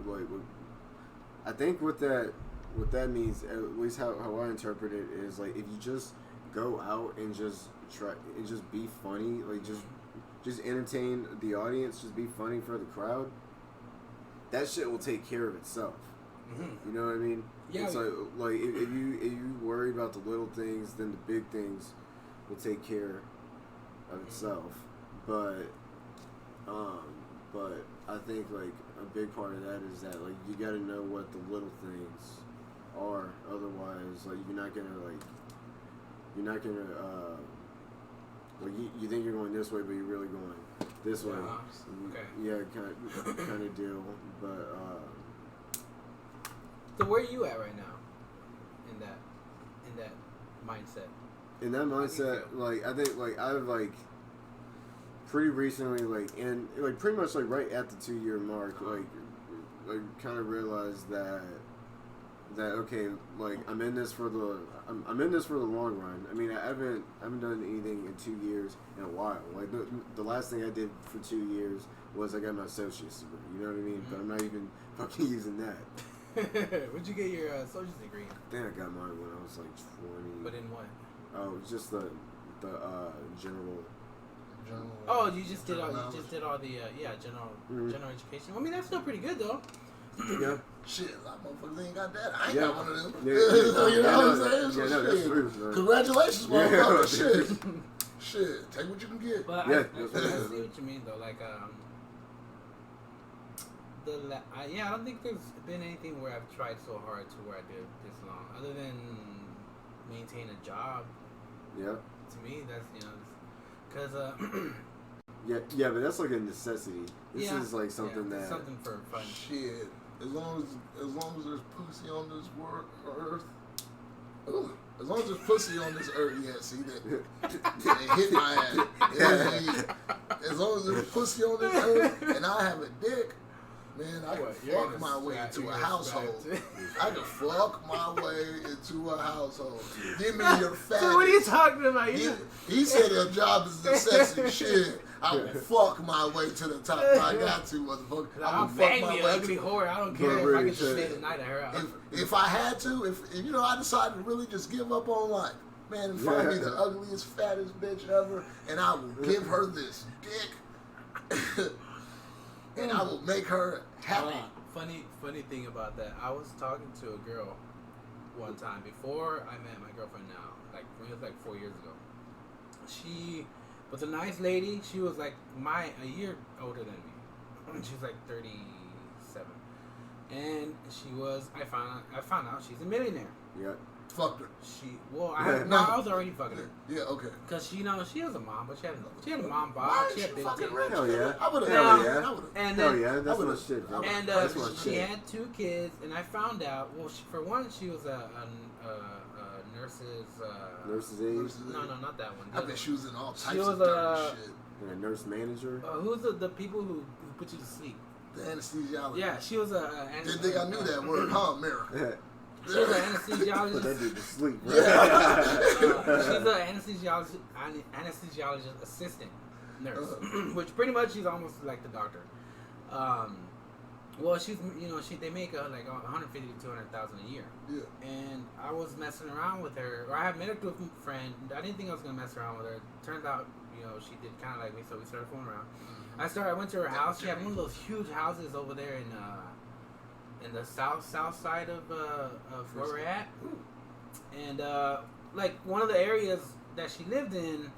I think what that means, at least how I interpret it, is if you just go out and just try and just be funny, just entertain the audience, just be funny for the crowd, that shit will take care of itself. You know what I mean? Yeah. It's if you worry about the little things, then the big things will take care of itself. But I think a big part of that is that you got to know what the little things are. Otherwise, you're not gonna you think you're going this way, but you're really going this way. Okay. Yeah, kind of deal. But so where are you at right now in that mindset. In that mindset, like I think, like I've like pretty recently, like and like pretty much like right at the 2-year mark, like kind of realized that okay, like I'm in this for the long run. I mean, I haven't done anything in 2 years in a while. Like the last thing I did for 2 years was I got my associate's degree. You know what I mean? Mm-hmm. But I'm not even fucking using that. Where'd you get your associate's degree? I think I got mine when I was like 20. But in what? Oh, just the general. Oh, you just did all the general education. I mean, that's still pretty good though. Yeah. Shit, a lot of motherfuckers ain't got that. I ain't got one of them. Yeah. You know what I'm saying? So that's true. Congratulations, motherfucker. Shit, take what you can get. But I see what you mean though. Like I don't think there's been anything where I've tried so hard to where I did this long, other than maintain a job. Yeah. To me, that's because yeah, but that's like a necessity. This is like something that something for fun. Shit, as long as there's pussy on this earth. Ugh. As long as there's pussy on this earth, see that it hit my ass. As long as there's pussy on this earth and I have a dick. Man, I can fuck my way into a household. I can fuck my way into a household. Give me your fat. So what are you talking about? He said a job is necessity. Shit, I will fuck my way to the top if I got to, motherfucker. I'll bang me, ugly whore. I don't care if I get to stay the night at her house. If I had to, if I decided to really just give up on life, man, find me the ugliest, fattest bitch ever, and I will give her this dick. And I will make her happy. Funny thing about that, I was talking to a girl one time before I met my girlfriend now, like it was like 4 years ago. She was a nice lady. She was like a year older than me. She was like 37, and she was. I found out she's a millionaire. Yeah. Fucked her. I was already fucking her. Yeah, okay. Cause she was a mom, but she had a mom box. She had big titties. Hell yeah. I would have. Hell yeah. That's what shit. And she had 2 kids, and I found out. Well, for one, she was a nurse's aide. No, not that one. I bet she was in all types of shit. And a nurse manager. Who's the people who put you to sleep? The anesthesiologist. Yeah, she was a. Didn't think I knew that word, huh, America? She's an anesthesiologist. Put that dude to sleep. She's an anesthesiologist assistant nurse, which pretty much she's almost like the doctor. Well, she's they make like $150,000 to $200,000 a year. Yeah. And I was messing around with her, or I had met her with a friend. I didn't think I was gonna mess around with her. Turns out, she did kind of like me, so we started fooling around. I went to her house. She had one of those huge houses over there in the south side of where we're at, and like one of the areas that she lived in,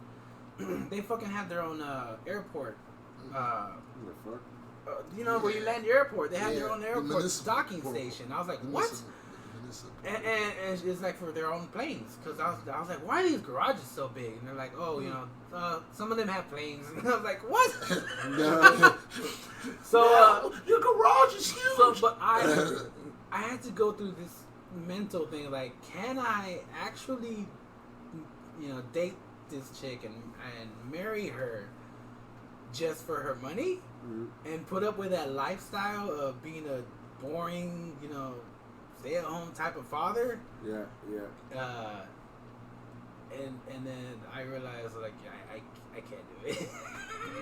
they fucking had their own airport. Where you land your airport, they have their own airport docking station. I was like, what? And it's like for their own planes, because I was like, why are these garages so big? And they're like, some of them have planes. And I was like, what? So your garage is huge. So, but I had to go through this mental thing, like, can I actually, date this chick and marry her just for her money, and put up with that lifestyle of being a boring, stay-at-home type of father? Yeah. And then I realized, like, I can't do it.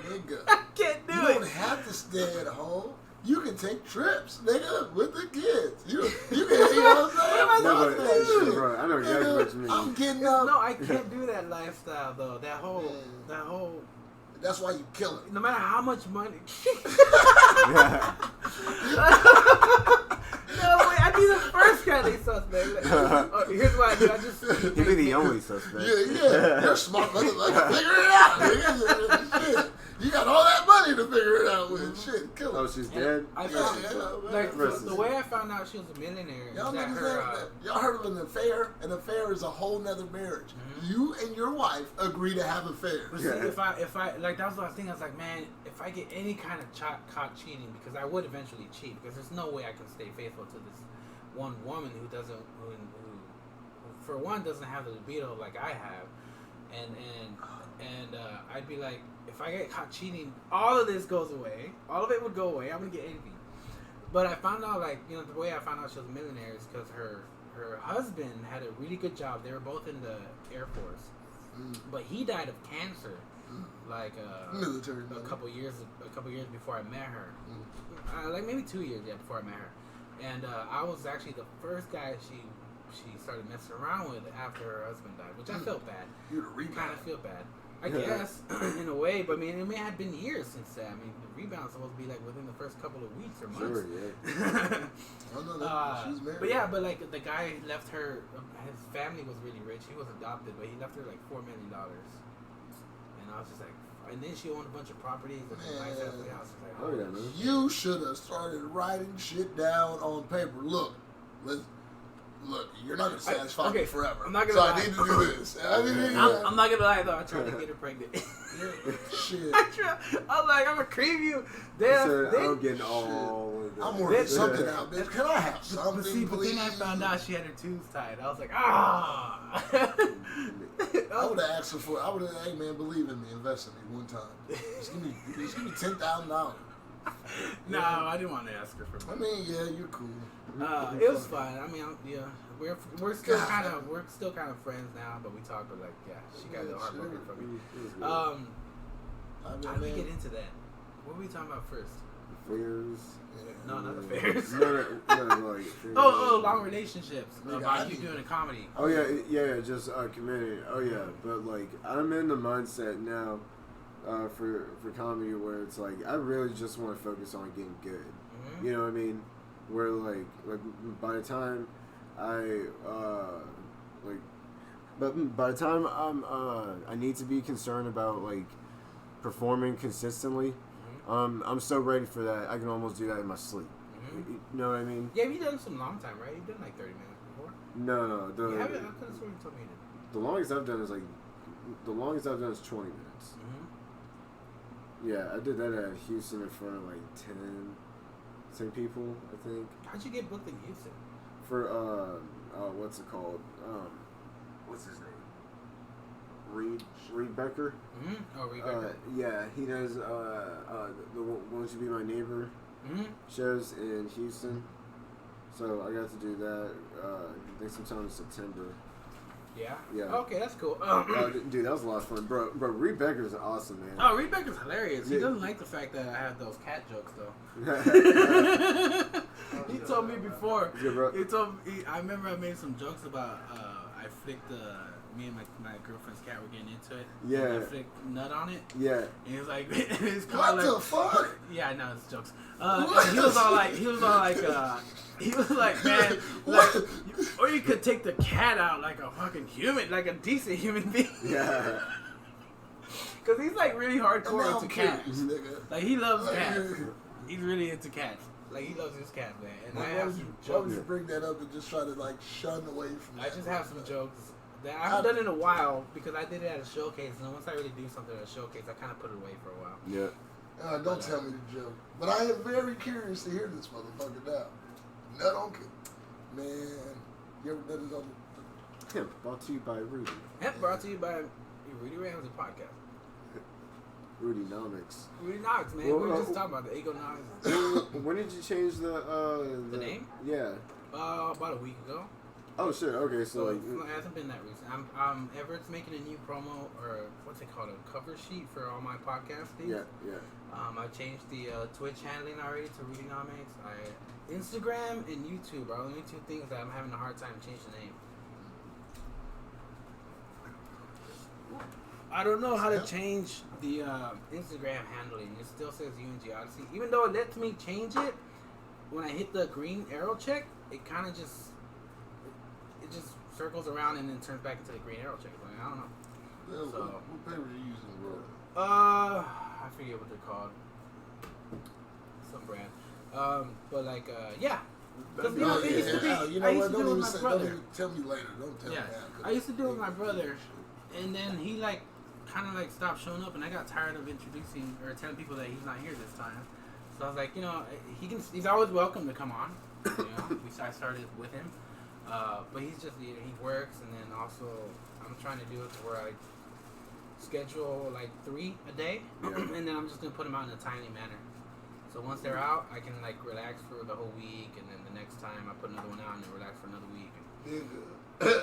Nigga, I can't do it. You don't have to stay at home. You can take trips, nigga, with the kids. You can, what I'm saying? Bro, I know exactly what you mean. I'm getting up. No, I can't do that lifestyle though. That whole. That's why you kill it. No matter how much money. No, wait, I'd be the first kind of suspect. Here's what I do. He'd be the only suspect. Yeah. You're smart motherfucker. Figure it out. Shit. You got all that money to figure it out with. Shit, kill her. Oh, she's dead? The way I found out she was a millionaire. Y'all heard of an affair? An affair is a whole nother marriage. Mm-hmm. You and your wife agree to have affairs. But see, if I like, that was what I was thinking. I was like, man, if I get any kind of caught cheating, because I would eventually cheat, because there's no way I can stay faithful to this one woman who for one, doesn't have the libido like I have, and I'd be like, if I get caught cheating, all of this goes away. All of it would go away. I wouldn't get anything. But I found out, like, you know, the way I found out she was a millionaire is because her husband had a really good job. They were both in the Air Force, but he died of cancer, like military. A couple years before I met her, like maybe 2 years before I met her, and I was actually the first guy she started messing around with after her husband died, which I felt bad. You're the rebound. Kind of feel bad, I guess, in a way. But I mean, it may have been years since that. I mean, the rebound's supposed to be like within the first couple of weeks or months. Sure, yeah. I know that she's married. But yeah, but like the guy left her. His family was really rich. He was adopted, but he left her like $4 million. And I was just like, and then she owned a bunch of properties and a nice ass house. Like, oh yeah, man. You should have started writing shit down on paper. Look, you're not gonna satisfy me forever. I'm not gonna so lie. I need to do this. I'm not gonna lie though. I tried to get her pregnant. Shit. I'm like, I'm gonna cream you. I'm getting all. I'm working something out, bitch. Can I have something, but then I found out she had her tubes tied. I was like, I would have asked her for. I would have, hey man, believe in me, invest in me one time. Just give me $10,000. No, I didn't want to ask her for money. I mean, yeah, you're cool. It was fun. I mean, we're still kind of friends now, but we talk. But like, yeah, she got a little heartbroken from me. How do we get into that? What were we talking about first? Affairs. No, not affairs. No, like long relationships. About you doing a comedy. Oh yeah, just community. Oh yeah, but like I'm in the mindset now for comedy where it's like I really just want to focus on getting good. Mm-hmm. You know what I mean? Where like by the time by the time I need to be concerned about like performing consistently. Mm-hmm. I'm so ready for that. I can almost do that in my sleep. Mm-hmm. You know what I mean? Yeah, you've done some long time, right? You've done like 30 minutes before. No. You haven't? I could have sworn you told me you did. The longest I've done is 20 minutes. Mm-hmm. Yeah, I did that at Houston in front of like 10 people, I think. How'd you get booked in Houston? For what's it called? What's his name? Reed Becker. Mm-hmm. Oh, Reed Becker. Yeah, he does the Won't You Be My Neighbor shows in Houston. So I got to do that. I think sometime in September. Yeah. Yeah. Okay, that's cool. Dude, that was a lot of fun, bro. Reed Becker's awesome, man. Oh, Reed Becker's hilarious. He doesn't like the fact that I have those cat jokes, though. He told me before. Yeah, bro. I remember I made some jokes about I flicked me and my girlfriend's cat were getting into it. Yeah. And I flicked nut on it. Yeah. And he was like, it's what like, the fuck? Yeah, I know it's jokes. He was all like, man, like, or you could take the cat out like a fucking human, like a decent human being. Yeah. Cause he's like really hardcore into cats. Nigga. Like he loves cats. He's really into cats. Like he loves his cats, man. And I have some jokes. Why would you bring that up and just try to like shun away from? I just have some jokes that I haven't done in a while because I did it at a showcase, and once I really do something at a showcase, I kind of put it away for a while. Yeah. Don't tell me the joke. But I am very curious to hear this motherfucker now. Nut on kid. Man, you ever nutted on the... Hemp, brought to you by Rudy. Hemp brought to you by Rudy Ramsey Podcast. Rudy Nomics. Rudy Knox, man. We were just talking about the Ego Knox. When did you change the name? Yeah. About a week ago. Oh shit. Okay, so it hasn't been that recent. Everett's making a new promo or what's it called, a cover sheet for all my podcast things. Yeah. I changed the Twitch handling already to Rudy Nomics. Instagram and YouTube are only two things that I'm having a hard time changing the name. I don't know how to change the Instagram handling. It still says UNG Odyssey. Even though it lets me change it, when I hit the green arrow check, it kind of just circles around and then turns back into the green arrow check. Like, I don't know. Yeah, so, what paper are you using, bro? I forget what they're called. Some brand. But like, yeah. It used to be. You know what? Don't even tell me later. Don't tell me now. I used to do it with my brother, and then he like kind of like stopped showing up, and I got tired of introducing or telling people that he's not here this time. So I was like, he's always welcome to come on. I started with him. But he's just he works, and then also I'm trying to do it to where I schedule like 3 a day, and then I'm just gonna put them out in a timely manner. So once they're out, I can like relax for the whole week, and then the next time I put another one out and then relax for another week.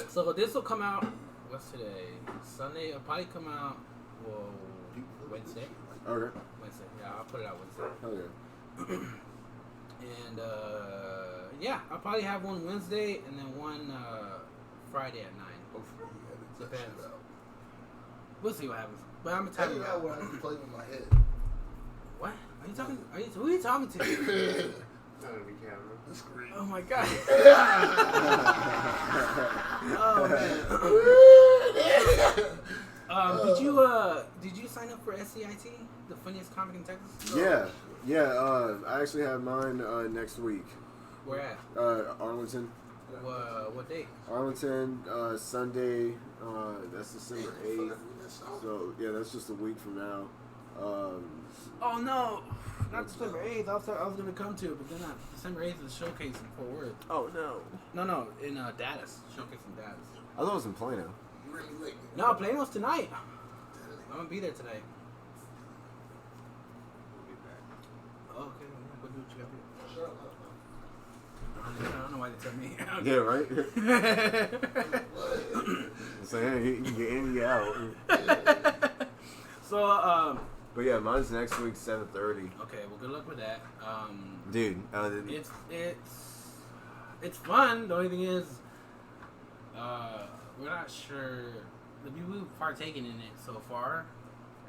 So this will come out. What's today? Sunday. It'll probably come out. Well, Wednesday. Okay. Wednesday. Yeah, I'll put it out Wednesday. Okay. And yeah, I'll probably have one Wednesday and then one Friday at 9. Hopefully, depends. We'll see what happens. But I'm gonna tell you. What I can play with my head. What? Are you talking? Who are you talking to? The screen. Oh my god. Oh man. Did you sign up for SCIT, the funniest comic in Texas? Yeah. I actually have mine next week. Where at? Arlington. What date? Arlington, Sunday. That's December 8th. So yeah, that's just a week from now. Oh no, not December 8th. I was gonna come to it, but then December 8th is showcase in Fort Worth. Oh no. No, in Dallas, showcase in Dallas. I thought it was in Plano. No, Plano's tonight. I'm gonna be there tonight. Okay, go do what you gotta do. Shut up. I don't know why they tell me. Yeah, right? So yeah, you get in, you get out. So, but yeah, mine's next week, 7:30. Okay, well, good luck with that. Dude, it's fun. The only thing is, we're not sure. The people who've partaken in it so far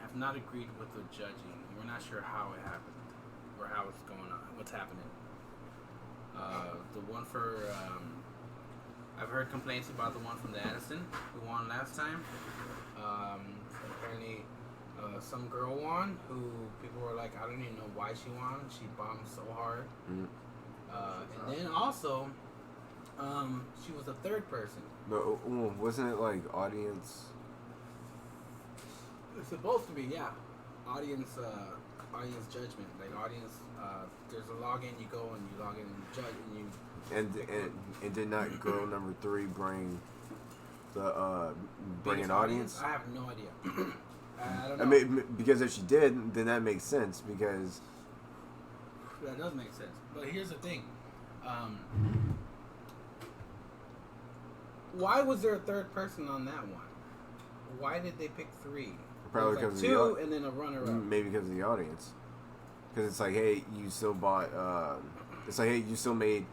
have not agreed with the judging. We're not sure how it happened or how it's going on, what's happening. The one for I've heard complaints about the one from the Addison who won last time. Apparently, some girl won who people were like, I don't even know why she won. She bombed so hard. And then also, she was a third person. But wasn't it like audience? It's supposed to be, yeah. Audience judgment. Like audience, there's a login. You go and you log in and you judge and you. And did not girl number 3 bring the an audience? I have no idea. I don't know. I mean, because if she did, then that makes sense. Because that does make sense. But here's the thing: why was there a third person on that one? Why did they pick 3? Probably because like 2 and then a runner-up. Maybe because of the audience. Because it's like, hey, you still bought. It's like, hey, you still made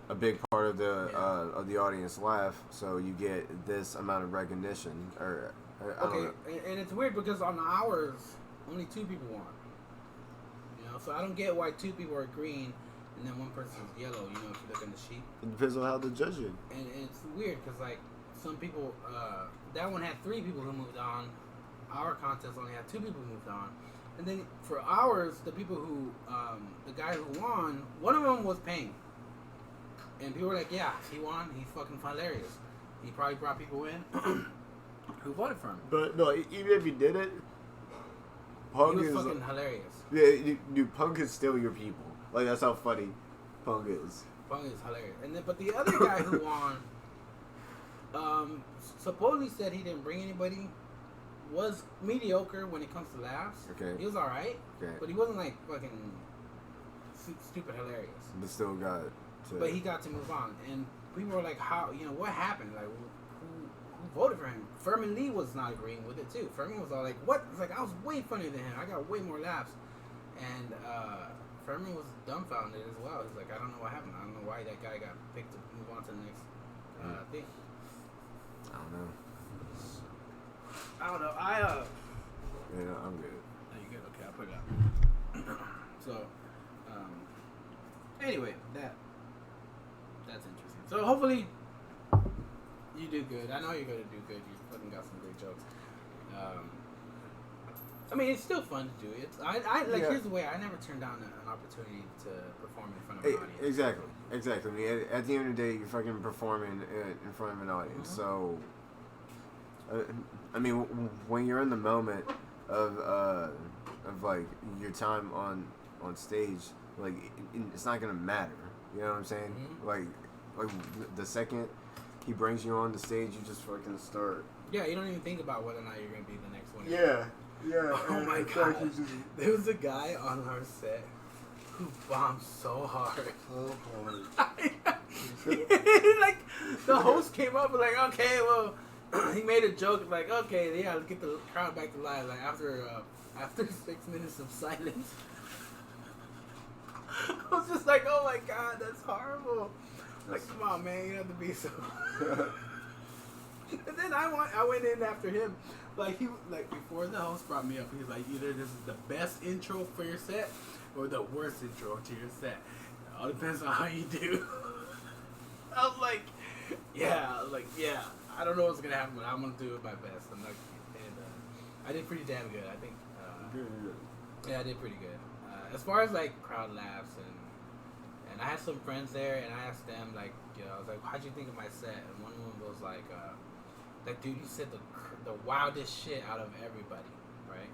a big part of the audience laugh, so you get this amount of recognition. Or I don't know. And it's weird because on ours, only 2 people won. You know, so I don't get why 2 people are green and then one person's yellow. You know, if you look in the sheet. It depends on how they judge it. And it's weird because like some people, that one had 3 people who moved on. Our contest only had 2 people who moved on. And then for ours, the people who, the guy who won, one of them was paying. And people were like, yeah, he won. He's fucking hilarious. He probably brought people in who voted for him. But no, even if he did it, Punk he was fucking hilarious. Yeah, Punk is still your people. Like, that's how funny Punk is. Punk is hilarious. And then, but the other guy who won, supposedly said he didn't bring anybody. Was mediocre when it comes to laughs. Okay. He was alright. Okay. But he wasn't like fucking stupid hilarious. But still got to. But he got to move on. And people were like, how, what happened? Like, who voted for him? Furman Lee was not agreeing with it too. Furman was all like, what? It's like, I was way funnier than him. I got way more laughs. And Furman was dumbfounded as well. He's like, I don't know what happened. I don't know why that guy got picked to move on to the next thing. I don't know. I don't know. Yeah, I'm good. Oh, you good? Okay, I'll put it up. So, anyway, that's interesting. So hopefully you do good. I know you're gonna do good. You fucking got some great jokes. I mean, it's still fun to do. Here's the way. I never turned down an opportunity to perform in front of an audience. Exactly. I mean, at the end of the day, you're fucking performing in front of an audience. Mm-hmm. So. I mean, when you're in the moment of like your time on stage, like it's not gonna matter. You know what I'm saying? Mm-hmm. Like the second he brings you on the stage, you just fucking start. Yeah, you don't even think about whether or not you're gonna be the next one. Yeah. Oh my god. There was a guy on our set who bombed so hard. So hard. Like the host came up and like, okay, well, he made a joke like, okay, yeah, let's get the crowd back to life. Like after 6 minutes of silence, I was just like, oh my god, that's horrible. Like, come on, man, you don't have to be so. And then I went in after him. Like before the host brought me up, he was like, either this is the best intro for your set or the worst intro to your set. It all depends on how you do. I was like, yeah. I don't know what's gonna happen, but I'm gonna do my best. And I did pretty damn good. I think. Yeah, I did pretty good. As far as like crowd laughs and I had some friends there, and I asked them like, I was like, how'd you think of my set? And one of them was like, dude, you said the wildest shit out of everybody, right?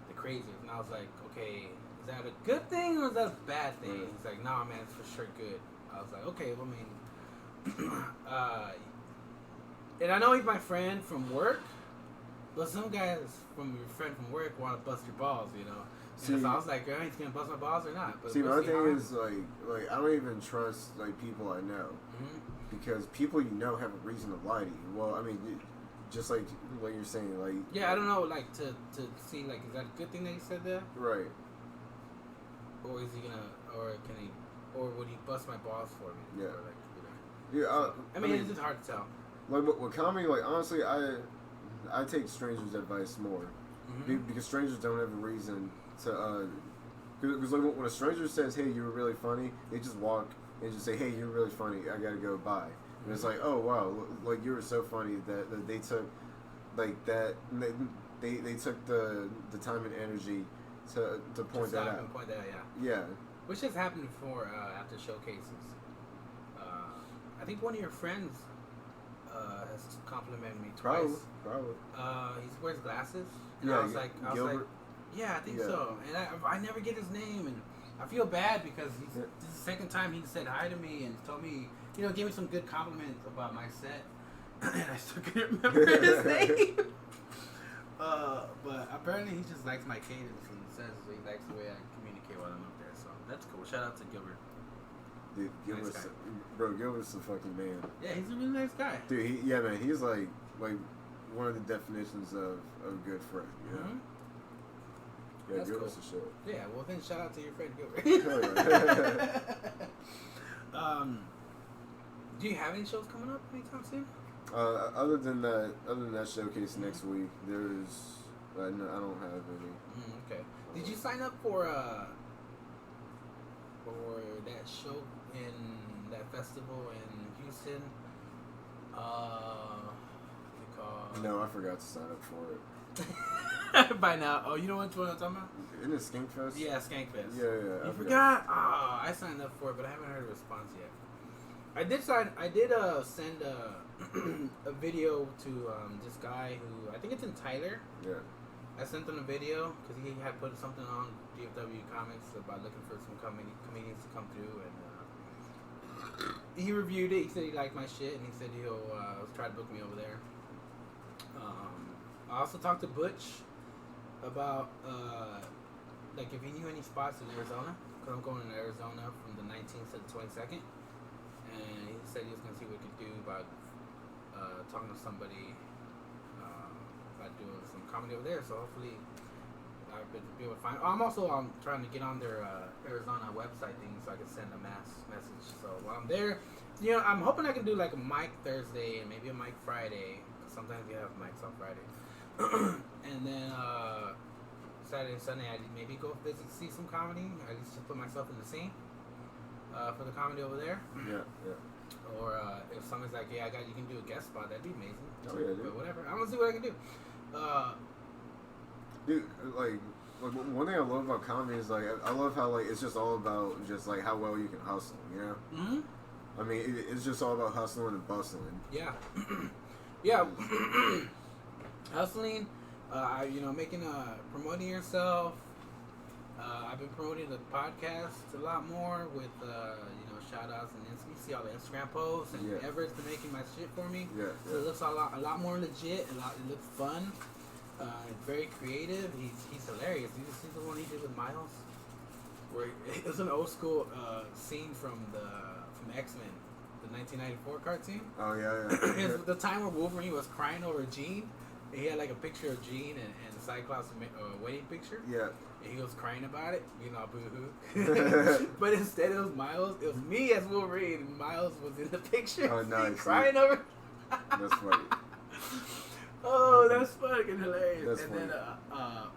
The craziest. And I was like, okay, is that a good thing or is that a bad thing? Right. He's like, nah, man, it's for sure good. I was like, okay, well, I mean, and I know he's my friend from work, but some guys from your friend from work want to bust your balls, See, so I was like, he's gonna bust my balls or not? But my thing is like I don't even trust like people I know, because people you know have a reason to lie to you. Well, I mean, just like what you're saying, like I don't know, like to see like is that a good thing that he said that? Right. Or is he gonna, or can he, or would he bust my balls for me? Yeah. Or like, Yeah. I mean, it's just hard to tell. Like with comedy, like honestly, I take strangers' advice more, because strangers don't have a reason to. Because like when a stranger says, "Hey, you were really funny," they just walk and just say, "Hey, you're really funny. I gotta go bye." And it's like, "Oh wow, like you were so funny that they took like that. They took the time and energy to point that out. Point that out, yeah. Yeah. Which has happened before after showcases. I think one of your friends has complimented me twice. Probably. He wears glasses. And Yeah. I was like, yeah, I think so. And I never get his name, and I feel bad because this is the second time he said hi to me and told me, gave me some good compliments about my set, and I still can't remember his name. But apparently he just likes my cadence and says he likes the way I communicate while I'm up there. So that's cool. Shout out to Gilbert. Dude, Gilbert's a fucking man. Yeah, he's a really nice guy. Dude, man, he's like one of the definitions of a good friend. You know? Yeah, that's Gilbert's cool. a shit. Yeah, well then shout out to your friend Gilbert. Do you have any shows coming up anytime soon? Other than that showcase next week, there's no, I don't have any. Okay. Did you sign up for that show in that festival in Houston? What's it called? No, I forgot to sign up for it. By now. Oh, you know what I'm talking about? Isn't it Skankfest? Yeah, Skankfest. Yeah. You forgot? Oh, I signed up for it, but I haven't heard a response yet. I did send a video to this guy who I think it's in Tyler. Yeah. I sent him a video because he had put something on DFW Comics about looking for some comedians to come through, and he reviewed it. He said he liked my shit, and he said he'll try to book me over there. I also talked to Butch about like if he knew any spots in Arizona, because I'm going to Arizona from the 19th to the 22nd, and he said he was going to see what he could do about talking to somebody about doing some comedy over there. So hopefully I'll be able to find. I'm also trying to get on their Arizona website thing so I can send a mass message. So while I'm there, I'm hoping I can do like a mic Thursday and maybe a mic Friday. Sometimes we have mics on Friday. And then Saturday and Sunday, I'd maybe go see some comedy. At least just put myself in the scene for the comedy over there. Yeah. Or if someone's like, yeah, you can do a guest spot, that'd be amazing. Oh yeah, dude. But whatever, I'm gonna see what I can do. Dude, like one thing I love about comedy is like I love how like it's just all about just like how well you can hustle. I mean, it's just all about hustling and bustling. Yeah. Yeah. Hustling, making promoting yourself. I've been promoting the podcast a lot more with shout outs and you see all the Instagram posts and Everett's been making my shit for me. So it looks a lot more legit. It looks fun. Very creative. He's hilarious. You see the one he did with Miles, where it was an old school scene from X-Men, the 1994 cartoon. Oh yeah. It's the time where Wolverine was crying over Jean. He had like a picture of Jean and Cyclops' wedding picture. Yeah. And he was crying about it, boo-hoo. But instead it was Miles. It was me as Wolverine. And Miles was in the picture. Oh, nice. Crying over. That's funny. Oh, that's fucking hilarious. That's and funny.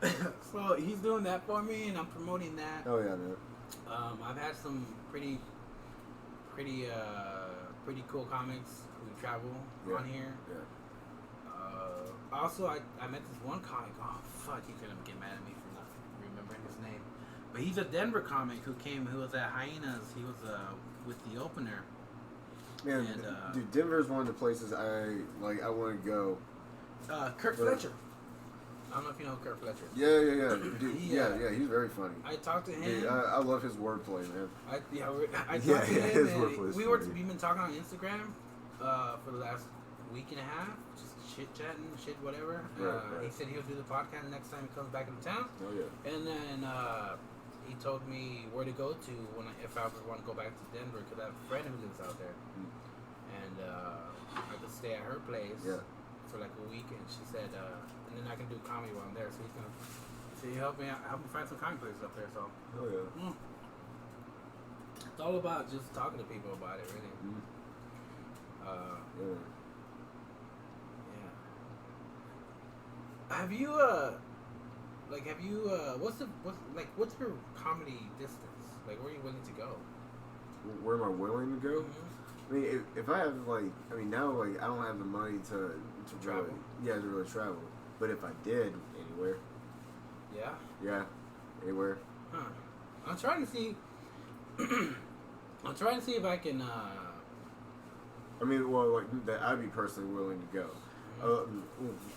Then, so he's doing that for me, and I'm promoting that. Oh yeah, man. I've had some pretty cool comics who travel on here. Yeah. Also, I met this one comic. Oh fuck, he's gonna get mad at me for not remembering his name. But he's a Denver comic who was at Hyenas. He was with the opener. Man, dude, Denver's one of the places I want to go. Kurt Fletcher. I don't know if you know Kurt Fletcher. Yeah. Dude, he's very funny. I talked to him. Yeah, I love his wordplay, man. I talked to him. And we've been talking on Instagram for the last week and a half, just chit chatting, whatever. He said he'll do the podcast next time he comes back into town. Oh yeah. And then he told me where to go to if I ever want to go back to Denver, because I have a friend who lives out there, and I could stay at her place. Yeah. For like a week, and she said, and then I can do comedy while I'm there. So he help me find some comedy places up there. So, oh yeah, it's all about just talking to people about it, really. Have you what's your comedy distance? Like, where are you willing to go? Where am I willing to go? Mm-hmm. I mean, if I have now I don't have the money to travel. Really, to really travel. But if I did, anywhere. Yeah. Yeah, anywhere. Huh. I'm trying to see. If I can. I mean, well, that I'd be personally willing to go.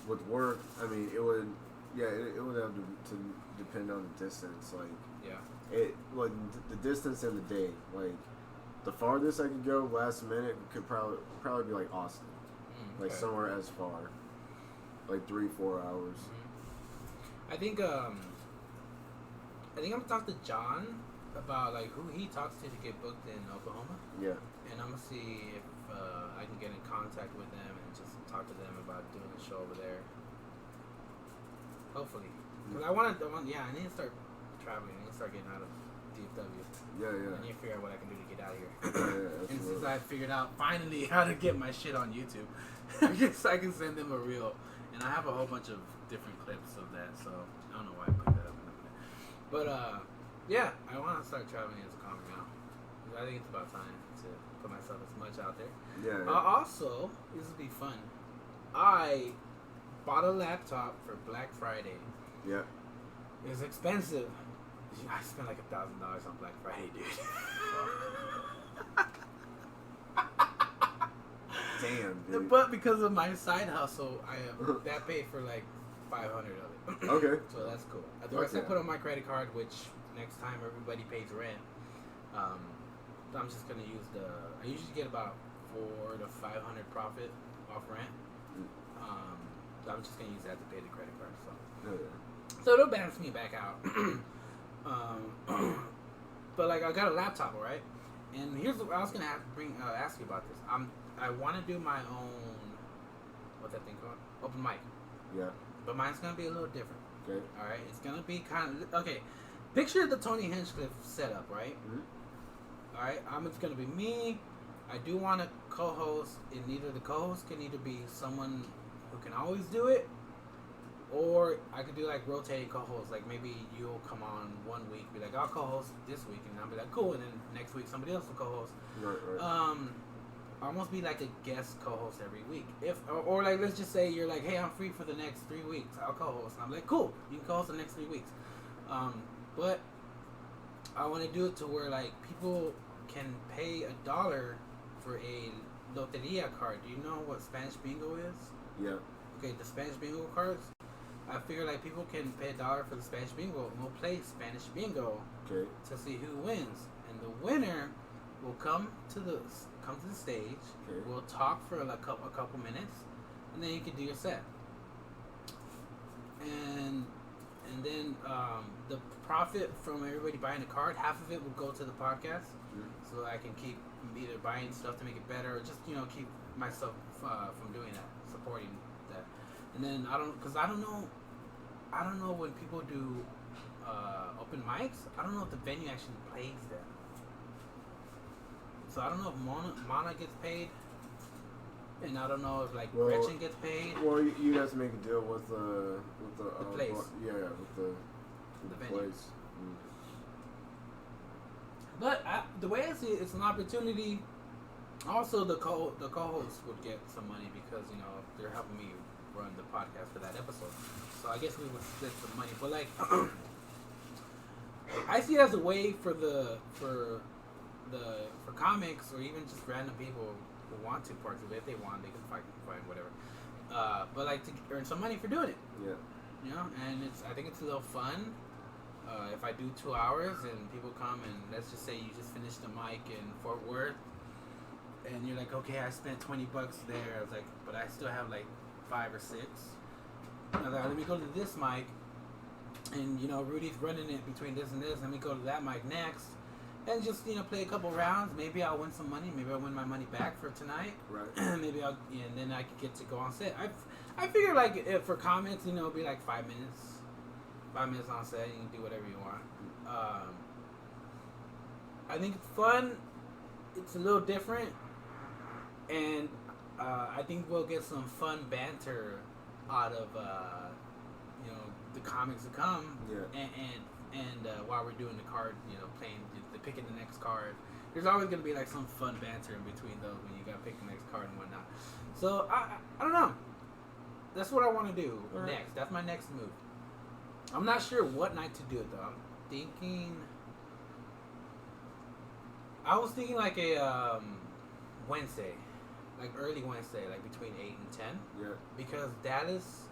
With work, I mean, it would have to depend on the distance. The distance and the day. The farthest I could go last minute could probably be like Austin, somewhere as far, 3-4 hours. I think I'm gonna talk to John about who he talks to get booked in Oklahoma. Yeah. And I'm gonna see if I can get in contact with them and just talk to them about doing a show over there. Hopefully, because I need to start traveling. I need to start getting out of DFW. Yeah. I need to figure out what I can do to get out of here. And since I figured out finally how to get my shit on YouTube, I guess I can send them a reel. And I have a whole bunch of different clips of that, so I don't know why I put that up in a minute. But I want to start traveling as a comic now. I think it's about time to put myself as much out there. Yeah. Also, this will be fun. I bought a laptop for Black Friday. Yeah. It was expensive. I spent like $1,000 on Black Friday, dude. Damn, dude. But because of my side hustle, that paid for like $500 of it. Okay. So that's cool. The rest I put on my credit card, which next time everybody pays rent. I'm just gonna use I usually get about $400 to $500 profit off rent. So I'm just gonna use that to pay the credit card. So it'll balance me back out. But I got a laptop, right? And here's what I was gonna ask you about this. I want to do my own, what's that thing called? Open mic. Yeah. But mine's gonna be a little different. Okay. All right. It's gonna be okay. Picture the Tony Hinchcliffe setup, right? Mm-hmm. All right. It's gonna be me. I do want to co-host, and either the co-host can either be someone who can always do it, or I could do rotating co-hosts. Maybe you'll come on one week, be like, I'll co-host this week, and I'll be like, cool, and then next week somebody else will co-host. Right. Almost be like a guest co-host every week. Or let's just say you're like, hey, I'm free for the next 3 weeks. I'll co-host. And I'm like, cool, you can co-host the next 3 weeks. But I want to do it to where people can pay $1 for a loteria card. Do you know what Spanish bingo is? Yeah. Okay, the Spanish bingo cards. I figure people can pay $1 for the Spanish bingo, and we'll play Spanish bingo to see who wins. And the winner will come to the stage. Okay. We'll talk for like a couple minutes, and then you can do your set. And then the profit from everybody buying the card, half of it will go to the podcast, so I can keep either buying stuff to make it better, or just keep myself from doing that, supporting that. And then I don't know when people do open mics. I don't know if the venue actually plays them. So I don't know if Mana gets paid, and I don't know if Gretchen gets paid. Well, you have to make a deal with the place. With the venue. Place. Mm. But the way I see it, it's an opportunity. Also, the co-hosts would get some money because they're helping me run the podcast for that episode. So I guess we would split the money. But I see it as a way for comics or even just random people who want to participate. If they want, they can find whatever. But to earn some money for doing it. Yeah. And I think it's a little fun. If I do 2 hours and people come and let's just say you just finished the mic in Fort Worth, and you're like, okay, I spent $20 there. I was like, but I still have 5 or 6. I was like, let me go to this mic, and Rudy's running it between this and this. Let me go to that mic next, and just play a couple rounds. Maybe I'll win some money. Maybe I'll win my money back for tonight. Right. Maybe and then I could get to go on set. I figure if for comments, it'll be 5 minutes. 5 minutes on set, you can do whatever you want. I think it's fun. It's a little different, and I think we'll get some fun banter out of the comics to come. Yeah. And while we're doing the card, playing the picking the next card, there's always gonna be some fun banter in between those when you gotta pick the next card and whatnot. So I don't know. That's what I want to do next. That's my next move. I'm not sure what night to do it though. I was thinking a Wednesday, early Wednesday, between 8 and 10. Yeah. Because Dallas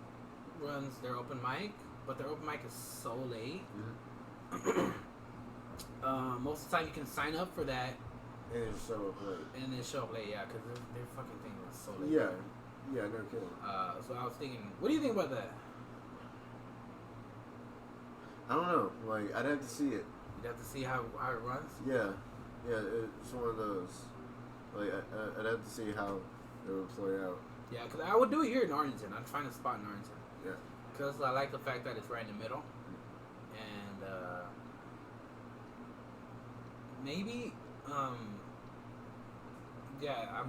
runs their open mic, but their open mic is so late. Mm-hmm. Most of the time you can sign up for that. And then show up late. Yeah, because their fucking thing was so late. Yeah, no kidding. So I was thinking, what do you think about that? I don't know. I'd have to see it. You'd have to see how it runs? Yeah, it's one of those. I'd have to see how it would play out. Yeah, because I would do it here in Arlington. I'd find a spot in Arlington. Yeah. Because I like the fact that it's right in the middle. And maybe, I'm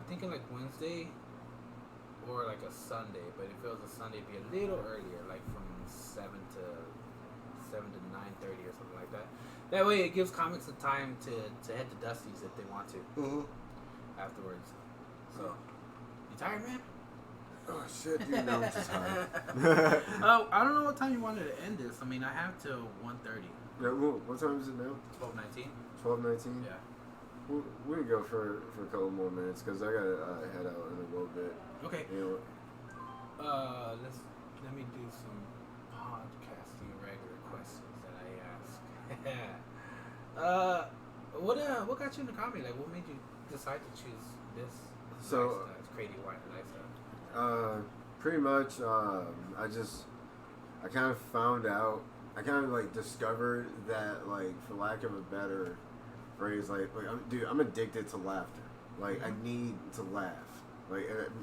thinking Wednesday or a Sunday. But if it was a Sunday, it'd be a little earlier, from 7 to 9:30 or something like that. That way it gives comics the time to head to Dusty's if they want to. Mm-hmm. Afterwards. So, you tired, man? Oh shit, dude, no, I'm just tired. I don't know what time you wanted to end this. I mean, I have till 1:30. Yeah, what time is it now? 12:19. 12:19? Yeah. We can go for a couple more minutes because I gotta head out in a little bit. Okay. You know, let me do some podcasting regular questions that I ask. What got you into comedy? What made you decide to choose this? So it's crazy white lifestyle. Pretty much. I kind of found out. I kind of discovered that for lack of a better phrase, I'm addicted to laughter. I need to laugh.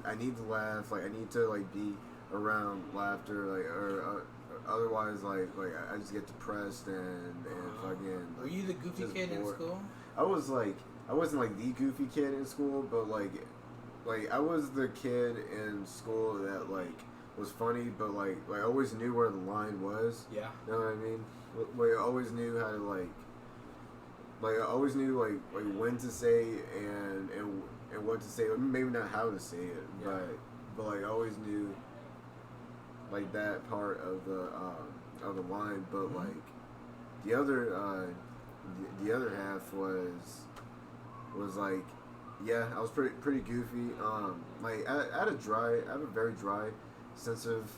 I need to laugh. I need to be around laughter. Or otherwise, I just get depressed and fucking. Were you the goofy kid in school? I was I wasn't the goofy kid in school, but I was the kid in school that was funny, but I always knew where the line was. Yeah. You know what I mean? I always knew how to I always knew when to say and what to say. Maybe not how to say it, yeah. but I always knew that part of the line. But mm-hmm. the other half was yeah, I was pretty goofy. I have a very dry sense of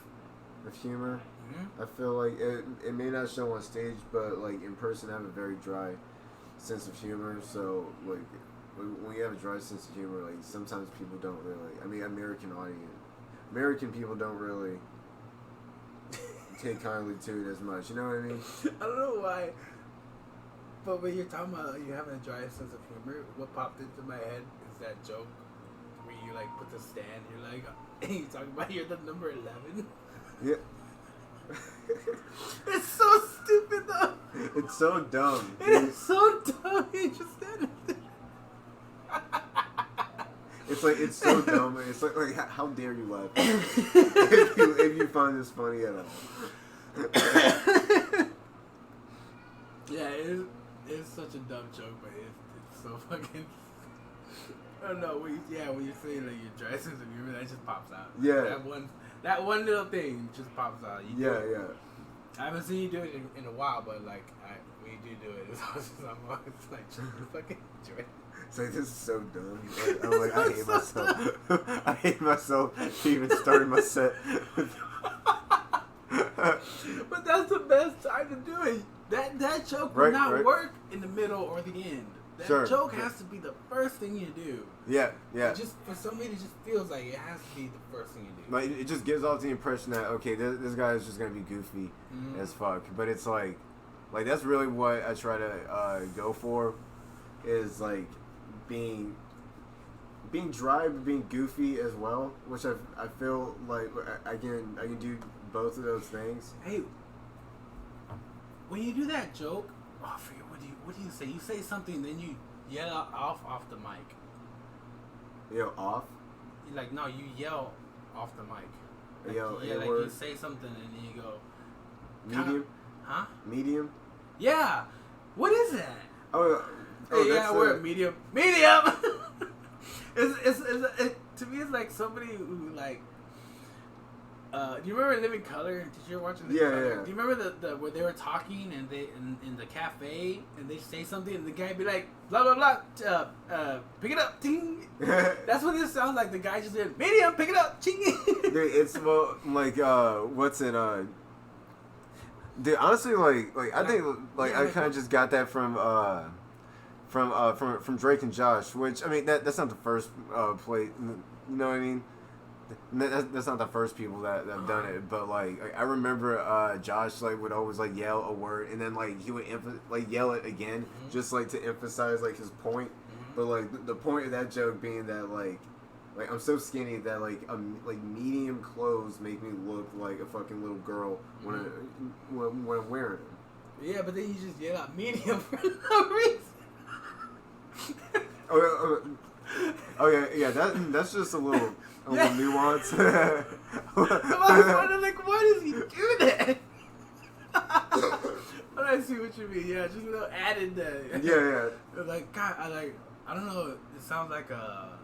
humor. Mm-hmm. I feel it may not show on stage, but in person I have a very dry sense of humor. So when you have a dry sense of humor, like sometimes people don't really. I mean, American people don't really take kindly to it as much. You know what I mean? I don't know why, but when you're talking about you having a dry sense of humor, what popped into my head is that joke where you like put the stand. You're like, you talking about you're the number 11. Yeah. It's so stupid though. It's so dumb. It is so dumb. You just stand there. It's so dumb. It's like how dare you laugh if you find this funny at all? Yeah, it's such a dumb joke, but it's so fucking. I don't know. When you say like your dry sense of humor, that just pops out. Yeah. That one little thing just pops out. Yeah. I haven't seen you do it in a while, but like when you do it, it's always like fucking enjoy it. It's like, this is so dumb. I'm like, I hate myself. I hate myself for even starting my set. But that's the best time to do it. That joke will not work in the middle or the end. That joke has to be the first thing you do. Yeah. Just for some reason, it just feels like it has to be the first thing you do. Like it just gives off the impression that okay, this guy is just gonna be goofy as fuck. But it's like that's really what I try to go for, is like being dry but being goofy as well, which I feel like I can do both of those things. Hey, when you do that joke, I forget what do you say? You say something, then you yell off the mic. Yell off? Like no, you yell off the mic. Like, like you say something and then you go. Medium? Huh? Medium? Yeah. What is that? Oh yeah, we're medium. Medium. It's to me it's like somebody who like. Do you remember Living Color? Did you ever watch Living Color? Yeah. Do you remember the where they were talking and they in the cafe and they say something and the guy be like blah blah blah pick it up ting. That's what it sounds like. The guy just did medium pick it up ting. Dude, it's like what's it dude, honestly like I think like I kind of just got that from Drake and Josh, which I mean that's not the first play, you know what I mean? That's not the first people that have done it, but like I remember Josh like would always like yell a word and then like he would yell it again just like to emphasize like his point. But like the point of that joke being that like I'm so skinny that like medium clothes make me look like a fucking little girl when I'm wearing them. Yeah, but then you just yell out medium for no reason. Oh yeah, that's just a little nuance. I was wondering, like, why does he do that? But I see what you mean. Yeah, just a little added that. Yeah. Like, God, I don't know. It sounds like a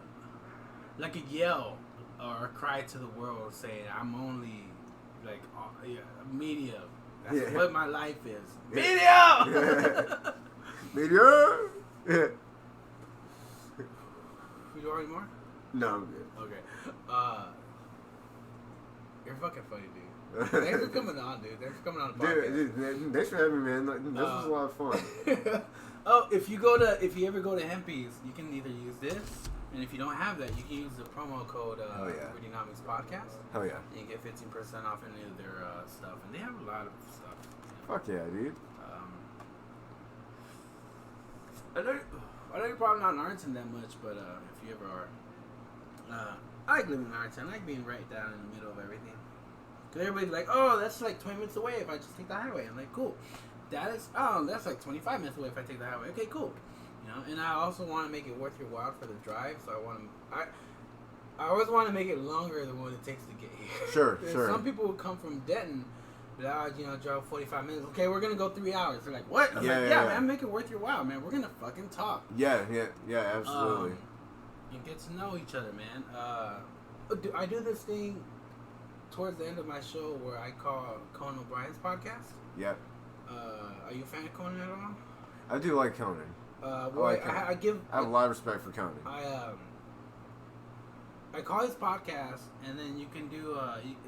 yell or a cry to the world saying, "I'm only like medium. That's what my life is. Medium. Medium. Yeah. You want any more? No, I'm good. Okay. You're fucking funny, dude. Thanks for coming on, dude. Thanks for coming on the podcast. Dude, thanks for having me, man. This was a lot of fun. Oh, if you ever go to Hempy's, you can either use this, and if you don't have that, you can use the promo code Readionomics Podcast. Hell yeah. And you get 15% off any of their stuff, and they have a lot of stuff. Fuck yeah, dude. I know you're probably not in Arlington that much, but if you ever are, I like living in Arlington. I like being right down in the middle of everything. Cause everybody's like, oh, that's like 20 minutes away if I just take the highway. I'm like, cool. That's like 25 minutes away if I take the highway. Okay, cool. You know, and I also want to make it worth your while for the drive. So I always want to make it longer than what it takes to get here. Sure. Some people will come from Denton. But drive 45 minutes. Okay, we're gonna go 3 hours. They're like, what? I'm like, man, make it worth your while, man. We're gonna fucking talk. Yeah, absolutely. You get to know each other, man. I do this thing towards the end of my show where I call Conan O'Brien's podcast. Yep. Are you a fan of Conan at all? I do like Conan. I have a lot of respect for Conan. I call his podcast, and then you can do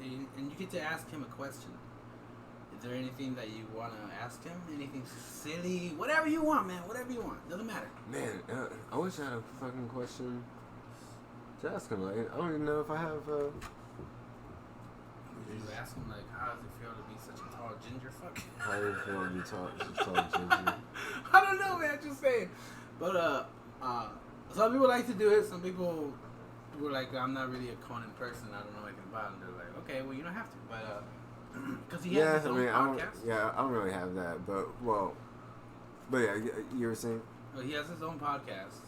and you get to ask him a question. Is there anything that you want to ask him? Anything silly? Whatever you want, man. Whatever you want. Doesn't matter. Man, I wish I had a fucking question to ask him. Like, I don't even know if I have. Would you ask him, like, how does it feel to be such a tall ginger fuck? How does it feel to be tall ginger? I don't know, man. Just saying. But, some people like to do it. Some people were like, I'm not really a Conan person. I don't know anything about him. They're like, okay, well, you don't have to. But, because he has his own podcast. I don't really have that. But yeah, you were saying? Well, he has his own podcast.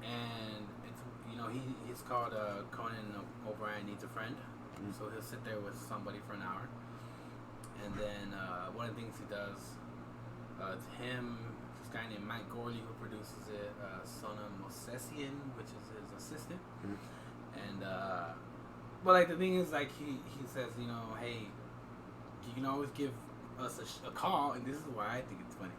And, it's, you know, he's called Conan O'Brien Needs a Friend. Mm-hmm. So he'll sit there with somebody for an hour. And then one of the things he does, it's him, this guy named Mike Gorley who produces it, Sona Mosesian, which is his assistant. Mm-hmm. And, but like the thing is, like he says, you know, hey, you can always give us a call, and this is why I think it's funny.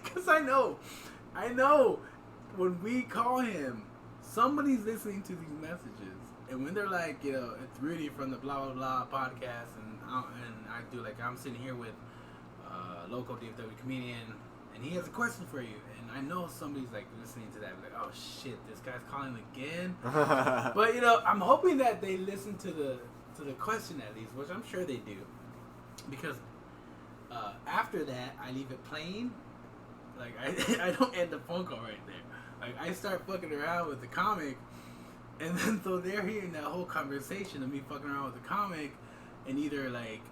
Because I know when we call him, somebody's listening to these messages, and when they're like, you know, it's Rudy from the blah blah blah podcast, and I do, like, I'm sitting here with local DFW comedian, and he has a question for you, and I know somebody's like listening to that, like, oh shit, this guy's calling again. But you know, I'm hoping that they listen to the question at least, which I'm sure they do, because after that I leave it playing. Like I don't end the phone call right there. Like, I start fucking around with the comic, and then so they're hearing that whole conversation of me fucking around with the comic, and either like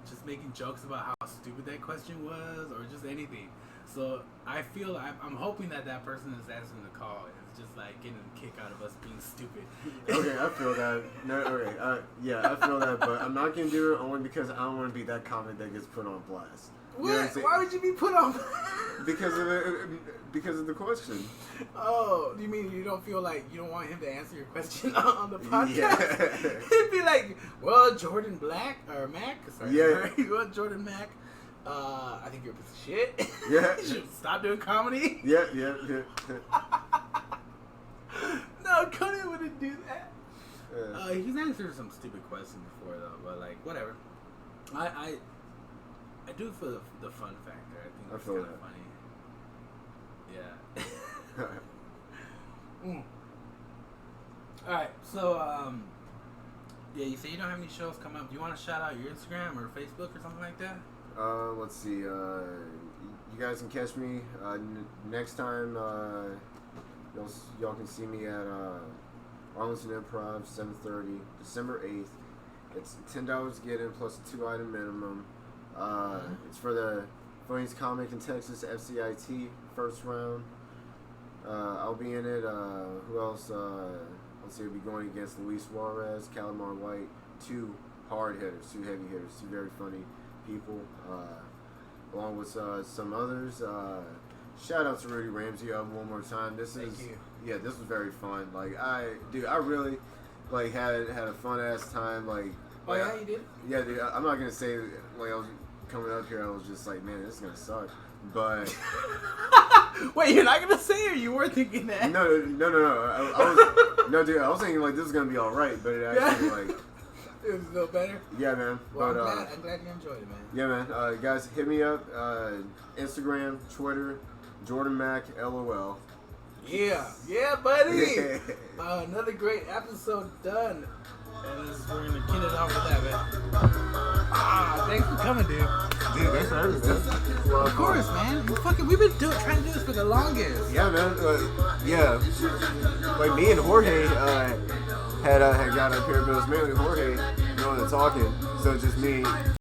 just making jokes about how stupid that question was, or just anything. So I feel I'm hoping that person is answering the call is just like getting a kick out of us being stupid. Okay, I feel that. No, okay, yeah, I feel that, but I'm not gonna do it only because I don't want to be that comic that gets put on blast. What? You know what? Why would you be put on? Because of the question. Oh, you mean you don't feel like you don't want him to answer your question on the podcast? Yeah. He'd be like, well, Jordan Black or Mac. Sorry, yeah. Well, Jordan Mac. I think you're a piece of shit. Yeah. You should stop doing comedy. Yeah. No, Conan wouldn't do that. He's answered some stupid questions before though, but like whatever. I do feel the fun factor. I think it's kind of funny. Yeah. Alright, so yeah, you say you don't have any shows coming up. Do you want to shout out your Instagram or Facebook or something like that? Let's see. You guys can catch me next time. Y'all can see me at Arlington Improv, 7:30, December 8th. It's $10 to get in plus a 2-item minimum. It's for the Funniest Comic in Texas FCIT first round. I'll be in it. Who else? Let's see. I'll be going against Luis Suarez, Calamar White, 2 hard hitters, 2 heavy hitters, 2 very funny people, along with some others. Shout out to Rudy Ramsey one more time. This was very fun. Like I really like had a fun ass time. Like, oh yeah, you did? Yeah, dude. I'm not gonna say like I was coming up here. I was just like, man, this is gonna suck. But wait, you're not gonna say, or you were thinking that? No. I was no, dude. I was thinking like this is gonna be all right, but it actually like. It was a little better? Yeah, man. Well, but, I'm glad you enjoyed it, man. Yeah, man. Guys, hit me up. Instagram, Twitter, Jordan Mac, LOL. Yeah, buddy. Another great episode done. And we're going to kill it off with that, man. Thanks for coming, dude. Dude, thanks for having me, man. Well, of course, man. We've been trying to do this for the longest. Yeah, man. Yeah. Like, me and Jorge had got up here, but it was mainly Jorge doing the talking. So just me